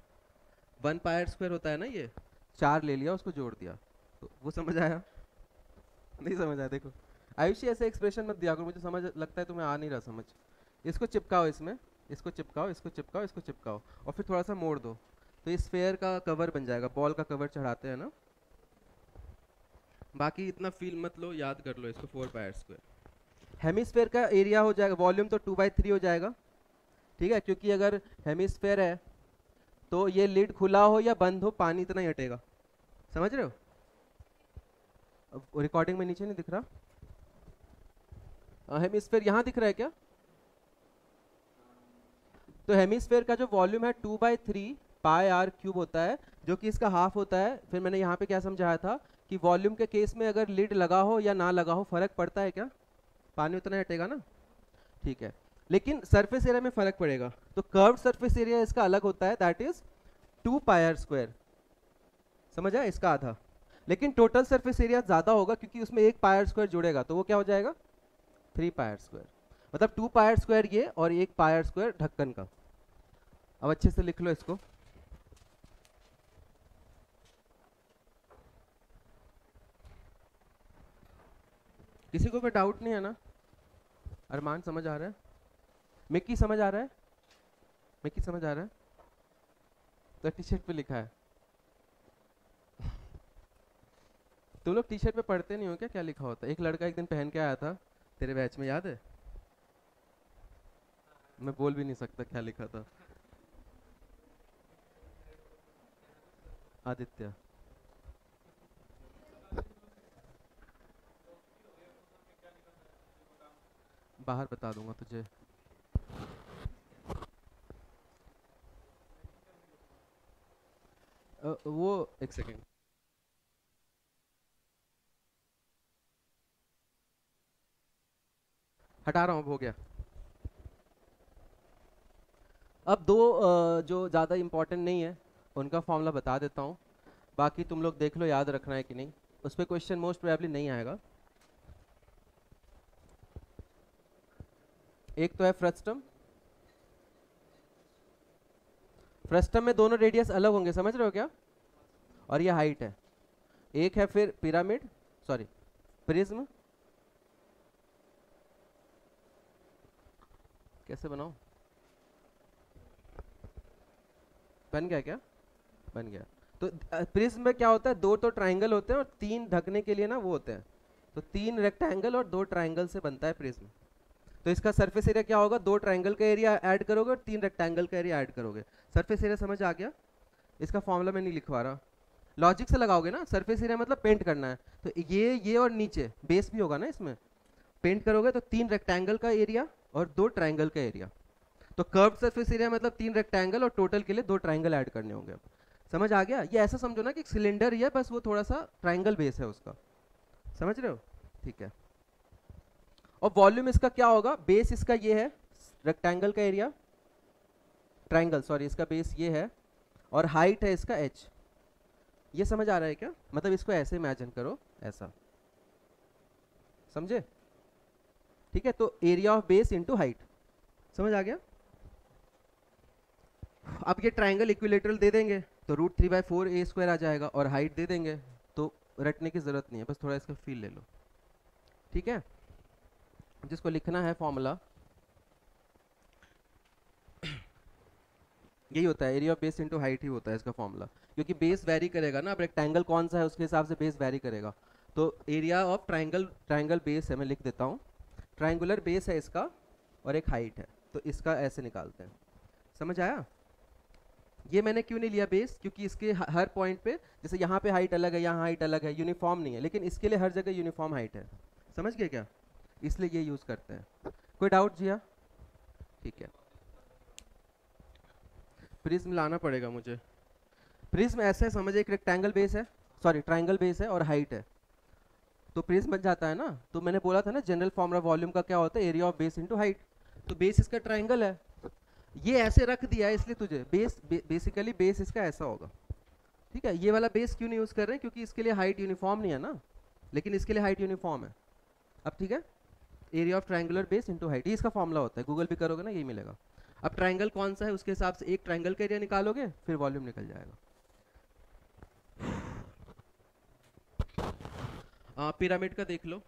1 पायर स्क्वायर होता है ना, ये 4 ले लिया उसको जोड़ दिया, तो वो समझ आया? नहीं समझ आया? देखो आयुषी, ऐसे एक्सप्रेशन मत दिया करो, मुझे समझ लगता है तुम्हें आ नहीं रहा समझ। इसको चिपकाओ इसमें, इसको चिपकाओ, इसको चिपकाओ, इसको चिपकाओ, और फिर थोड़ा सा मोड़ दो, तो इस स्फेयर का कवर बन जाएगा, बॉल का कवर चढ़ाते हैं ना। बाकी इतना फील मत लो, याद कर लो इसको, 4 पायर स्क्वायर। हेमिस्फेयर का एरिया हो जाएगा, वॉल्यूम तो 2/3 हो जाएगा, ठीक है, क्योंकि अगर हेमिस्फेयर है तो ये लिड खुला हो या बंद हो, पानी इतना ही हटेगा। समझ रहे हो? अब रिकॉर्डिंग में नीचे नहीं दिख रहा, हेमिस्फेयर यहाँ दिख रहा है क्या? तो हेमिस्फेयर का जो वॉल्यूम है 2/3 पाई आर क्यूब होता है, जो कि इसका हाफ होता है। फिर मैंने यहाँ पे क्या समझाया था कि वॉल्यूम के केस में अगर लिड लगा हो या ना लगा हो फर्क पड़ता है क्या? पानी उतना हटेगा ना, ठीक है। लेकिन सरफेस एरिया में फर्क पड़ेगा, तो कर्व सरफेस एरिया इसका अलग होता है, दैट इज 2 पायर स्क्वायर। समझ आया? इसका आधा। लेकिन टोटल सरफेस एरिया ज्यादा होगा, क्योंकि उसमें एक पायर स्क्वायर जुड़ेगा, तो वो क्या हो जाएगा, 3 पायर स्क्वायर। मतलब 2 पायर स्क्वायर ये और 1 पायर स्क्वायर ढक्कन का। अब अच्छे से लिख लो इसको। किसी को कोई डाउट नहीं है ना? अरमान समझ आ रहा है? मिक्की समझ आ रहा है? मिक्की समझ आ रहा है? तो टी शर्ट पे लिखा है। तुम लोग टी शर्ट पे पढ़ते नहीं हो क्या, क्या लिखा होता है? एक लड़का एक दिन पहन के आया था तेरे बैच में, याद है? मैं बोल भी नहीं सकता क्या लिखा था। आदित्य। बाहर बता दूंगा तुझे। वो एक सेकेंड। हटा रहा हूँ, हो गया। अब दो जो ज़्यादा इम्पोर्टेंट नहीं है उनका फॉर्मूला बता देता हूँ। बाकी तुम लोग देख लो याद रखना है कि नहीं। उस पर क्वेश्चन मोस्ट प्रोबेबली नहीं आएगा। एक तो है फ्रस्टम। फ्रस्टम में दोनों रेडियस अलग होंगे, समझ रहे हो क्या? और ये हाइट है। एक है फिर पिरामिड, सॉरी प्रिज्म। कैसे बनाऊं? बन गया क्या? बन गया। तो प्रिज्म में क्या होता है, दो तो ट्राइंगल होते हैं और तीन ढकने के लिए ना वो होते हैं। तो तीन रेक्टेंगल और दो ट्राइंगल से बनता है प्रिज्म। तो इसका सरफेस एरिया क्या होगा, दो ट्राइंगल का एरिया ऐड करोगे और तीन रेक्टेंगल का एरिया ऐड करोगे। सरफेस एरिया समझ आ गया? इसका फॉर्मूला मैं नहीं लिखवा रहा, लॉजिक से लगाओगे ना। सरफेस एरिया मतलब पेंट करना है, तो ये और नीचे बेस भी होगा ना इसमें। पेंट करोगे तो तीन रेक्टेंगल का एरिया और दो ट्राइंगल का एरिया। तो कर्व सरफेस एरिया मतलब तीन रेक्टेंगल और टोटल के लिए दो ट्राइंगल ऐड करने होंगे। अब समझ आ गया? ये ऐसा समझो ना कि सिलेंडर ही है, बस वो थोड़ा सा ट्राइंगल बेस है उसका। समझ रहे हो? ठीक है। और वॉल्यूम इसका क्या होगा, बेस इसका ये है रेक्टेंगल का एरिया, ट्राइंगल सॉरी, इसका बेस ये है और हाइट है इसका h। ये समझ आ रहा है क्या? मतलब इसको ऐसे इमेजिन करो, ऐसा। समझे? ठीक है, तो area of base into height. समझ आ गया? अब ये ट्राइंगल इक्विलेटरल दे देंगे तो √3/4 a² आ जाएगा, और हाइट दे देंगे तो रटने की जरूरत नहीं है, बस थोड़ा इसका फील ले लो। ठीक है, जिसको लिखना है फॉर्मूला यही होता है, area of base into height ही होता है इसका फॉर्मूला। क्योंकि बेस वेरी करेगा ना, अब रेक्टेंगल कौन सा है उसके हिसाब से बेस वेरी करेगा। तो area of triangle, triangle base है, मैं लिख देता हूँ। ट्राइंगुलर बेस है इसका और एक हाइट है, तो इसका ऐसे निकालते हैं। समझ आया? ये मैंने क्यों नहीं लिया बेस, क्योंकि इसके हर पॉइंट पे, जैसे यहाँ पे हाइट अलग है, यहाँ हाइट अलग है, यूनिफॉर्म नहीं है, लेकिन इसके लिए हर जगह यूनिफॉर्म हाइट है। समझ गए क्या? इसलिए ये यूज करते हैं। कोई डाउट जिया? ठीक है। प्रिज्म लाना पड़ेगा मुझे। प्रिज्म ऐसे समझे, एक रेक्टेंगल बेस है, सॉरी ट्राइंगल बेस है और हाइट है, तो प्रिज्म बन जाता है ना। तो मैंने बोला था ना जनरल फॉर्मूला वॉल्यूम का क्या होता है, area of base into height. तो बेस इसका ट्राइंगल है, ये ऐसे रख दिया है इसलिए तुझे बेस बेसिकली बेस इसका ऐसा होगा। ठीक है, ये वाला बेस क्यों नहीं यूज कर रहे हैं, क्योंकि इसके लिए हाइट यूनिफॉर्म नहीं है ना, लेकिन इसके लिए हाइट यूनिफॉर्म है। अब ठीक है, area of triangular base into height, ये इसका फॉर्मूला होता है, गूगल भी करोगे ना यही मिलेगा। अब ट्राइंगल कौन सा है उसके हिसाब से एक ट्राइंगल का एरिया निकालोगे, फिर वॉल्यूम निकल जाएगा। पिरामिड का देख लो।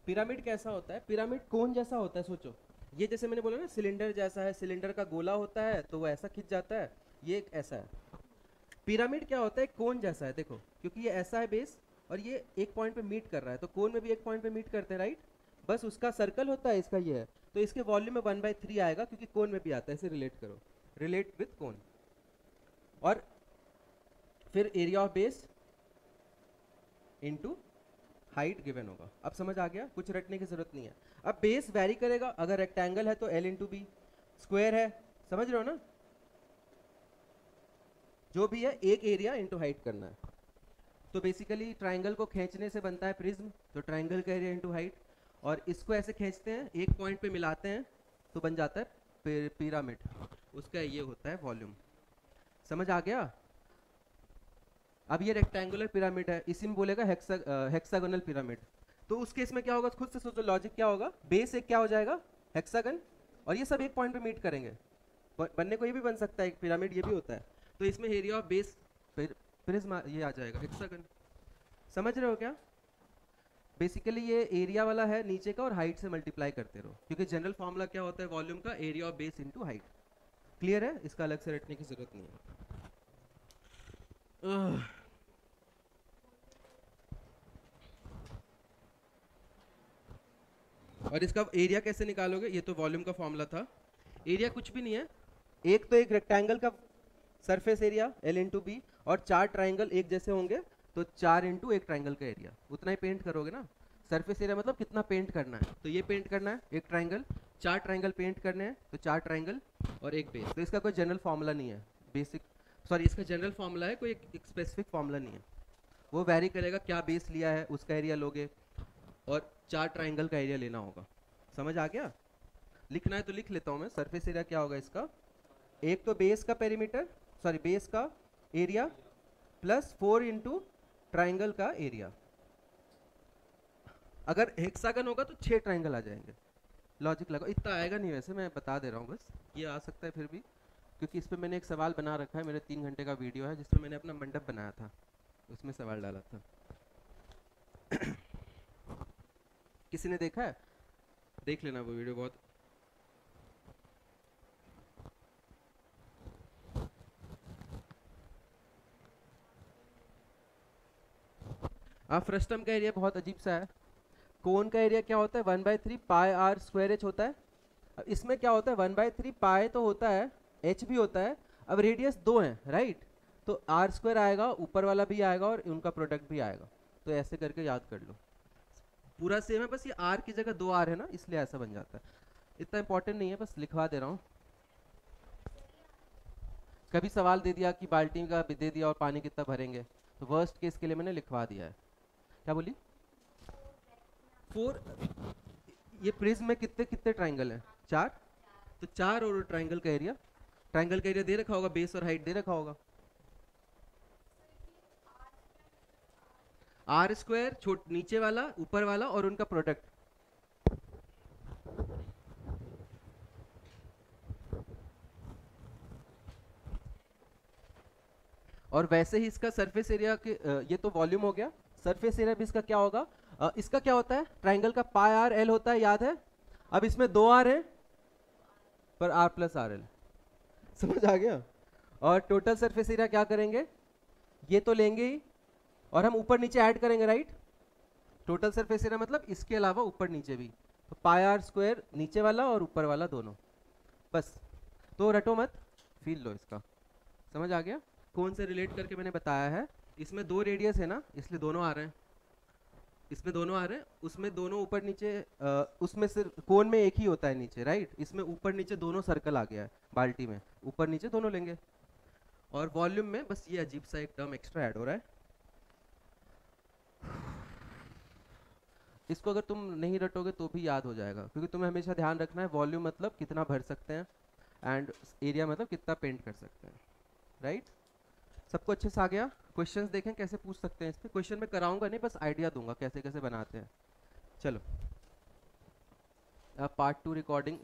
पिरामिड कैसा होता है, पिरामिड कोन जैसा होता है, सोचो। ये जैसे मैंने बोला ना सिलेंडर जैसा है, सिलेंडर का गोला होता है तो वो ऐसा खिंच जाता है, ये एक ऐसा है। पिरामिड क्या होता है, कोन जैसा है, देखो, क्योंकि ये ऐसा है बेस और ये एक पॉइंट पे मीट कर रहा है, तो कोन में भी एक पॉइंट पे मीट करते हैं, राइट? बस उसका सर्कल होता है, इसका ये है। तो इसके वॉल्यूम में 1/3 आएगा, क्योंकि कोन में भी आता है, ऐसे रिलेट करो, रिलेट विथ कोन। और फिर area of base into height given होगा। अब समझ आ गया? कुछ रटने की जरूरत नहीं है। अब बेस वैरी करेगा, अगर रेक्टेंगल है तो L×B, स्क्वायर है, समझ रहे हो ना? जो भी है एक एरिया इनटू हाइट करना है। तो बेसिकली ट्राइंगल को खींचने से बनता है प्रिज्म, तो ट्राइंगल का एरिया इनटू हाइट। और इसको ऐसे खींचते हैं, एक पॉइंट पे मिलाते हैं तो बन जाता है पिरामिड, उसका ये होता है वॉल्यूम। समझ आ गया? अब ये रेक्टेंगुलर पिरामिड है, इसी में बोलेगा हेक्सागोनल पिरामिड। तो उस केस में क्या होगा, खुद से सोचो लॉजिक क्या होगा, बेस एक क्या हो जाएगा, हेक्सागन, और ये सब एक पॉइंट पे मीट करेंगे। बनने को ये भी बन सकता है एक पिरामिड, ये भी होता है। तो इसमें एरिया ऑफ बेस प्रिज्म ये आ जाएगा हेक्सागन। समझ रहे हो क्या? बेसिकली ये एरिया वाला है नीचे का, और हाइट से मल्टीप्लाई करते रहो, क्योंकि जनरल फॉर्मूला क्या होता है वॉल्यूम का, area of base into height. Clear है? इसका अलग से रटने की जरूरत नहीं है। और इसका एरिया कैसे निकालोगे? ये तो वॉल्यूम का फॉर्मूला था। एरिया कुछ भी नहीं है, एक तो एक रेक्टेंगल का surface area L into B, और 4 ट्राइंगल एक जैसे होंगे तो 4 इंटू एक ट्राइंगल का एरिया, उतना ही पेंट करोगे ना। सरफेस एरिया मतलब कितना पेंट करना है, तो ये पेंट करना है एक ट्राइंगल, 4 ट्राइंगल पेंट करने हैं तो 4 ट्राइंगल और एक बेस। तो इसका कोई जनरल फॉर्मूला नहीं है, बेसिक सॉरी इसका जनरल फॉर्मूला है, कोई एक स्पेसिफिक फॉर्मूला नहीं है। वो वैरी करेगा, क्या बेस लिया है उसका एरिया लोगे और 4 ट्राइंगल का एरिया लेना होगा। समझ आ गया? लिखना है तो लिख लेता हूँ मैं। सरफेस एरिया क्या होगा इसका, एक तो बेस का पेरीमीटर, सॉरी बेस का एरिया प्लस 4 इंटू ट्राइंगल का एरिया। अगर हेक्सागन होगा तो 6 ट्राइंगल आ जाएंगे। लॉजिक लगा, इतना आएगा नहीं वैसे, मैं बता दे रहा हूँ बस, ये आ सकता है फिर भी, क्योंकि इस पर मैंने एक सवाल बना रखा है, मेरे 3 घंटे का वीडियो है जिसमें मैंने अपना मंडप बनाया था, उसमें सवाल डाला था। किसी ने देखा है? देख लेना वो वीडियो, बहुत फ्रस्टम का एरिया बहुत अजीब सा है। कोन का एरिया क्या होता है? 1/3 पाई आर स्क्वायर एच होता है। अब इसमें क्या होता है, 1/3 पाई तो होता है, एच भी होता है। अब रेडियस 2 है राइट, तो आर स्क्वायर आएगा, ऊपर वाला भी आएगा और उनका प्रोडक्ट भी आएगा। तो ऐसे करके याद कर लो, पूरा सेम है, बस ये आर की जगह 2 आर है ना, इसलिए ऐसा बन जाता है। इतना इंपॉर्टेंट नहीं है, बस लिखवा दे रहा हूँ। कभी सवाल दे दिया कि बाल्टी का दे दिया और पानी कितना भरेंगे, तो वर्स्ट केस के लिए मैंने लिखवा दिया है। क्या बोली? 4। ये प्रिज्म में कितने कितने ट्राइंगल हैं? 4। तो 4 और ट्राइंगल का एरिया, ट्राइंगल का एरिया दे रखा होगा, बेस और हाइट दे रखा होगा। आर स्क्वायर छोट नीचे वाला, ऊपर वाला और उनका प्रोडक्ट। और वैसे ही इसका सरफेस एरिया के ये तो वॉल्यूम हो गया, सरफेस एरिया भी इसका क्या होगा? इसका क्या होता है? ट्राइंगल का पाई आर एल होता है, याद है? अब इसमें 2 आर है पर आर प्लस आर एल। समझ आ गया? और टोटल सरफेस एरिया क्या करेंगे, ये तो लेंगे ही और हम ऊपर नीचे ऐड करेंगे राइट। टोटल सरफेस एरिया मतलब इसके अलावा ऊपर नीचे भी, तो पाई आर स्क्वायर नीचे वाला और ऊपर वाला दोनों, बस। तो रटो मत, फील लो इसका। समझ आ गया? कौन से रिलेट करके मैंने बताया है, इसमें 2 रेडियस है ना, इसलिए दोनों आ रहे हैं, इसमें दोनों आ रहे हैं, उसमें दोनों ऊपर नीचे, उसमें सिर्फ कोन में एक ही होता है नीचे राइट, इसमें ऊपर नीचे दोनों सर्कल आ गया है, बाल्टी में ऊपर नीचे दोनों लेंगे। और वॉल्यूम में बस ये अजीब सा एक टर्म एक्स्ट्रा ऐड हो रहा है। इसको अगर तुम नहीं रटोगे तो भी याद हो जाएगा, क्योंकि तुम्हें हमेशा ध्यान रखना है वॉल्यूम मतलब कितना भर सकते हैं एंड एरिया मतलब कितना पेंट कर सकते हैं, राइट? सबको अच्छे से आ गया? क्वेश्चंस देखें कैसे पूछ सकते हैं इस पे। क्वेश्चन में कराऊंगा नहीं, बस आइडिया दूंगा कैसे कैसे बनाते हैं। चलो, अब पार्ट 2 रिकॉर्डिंग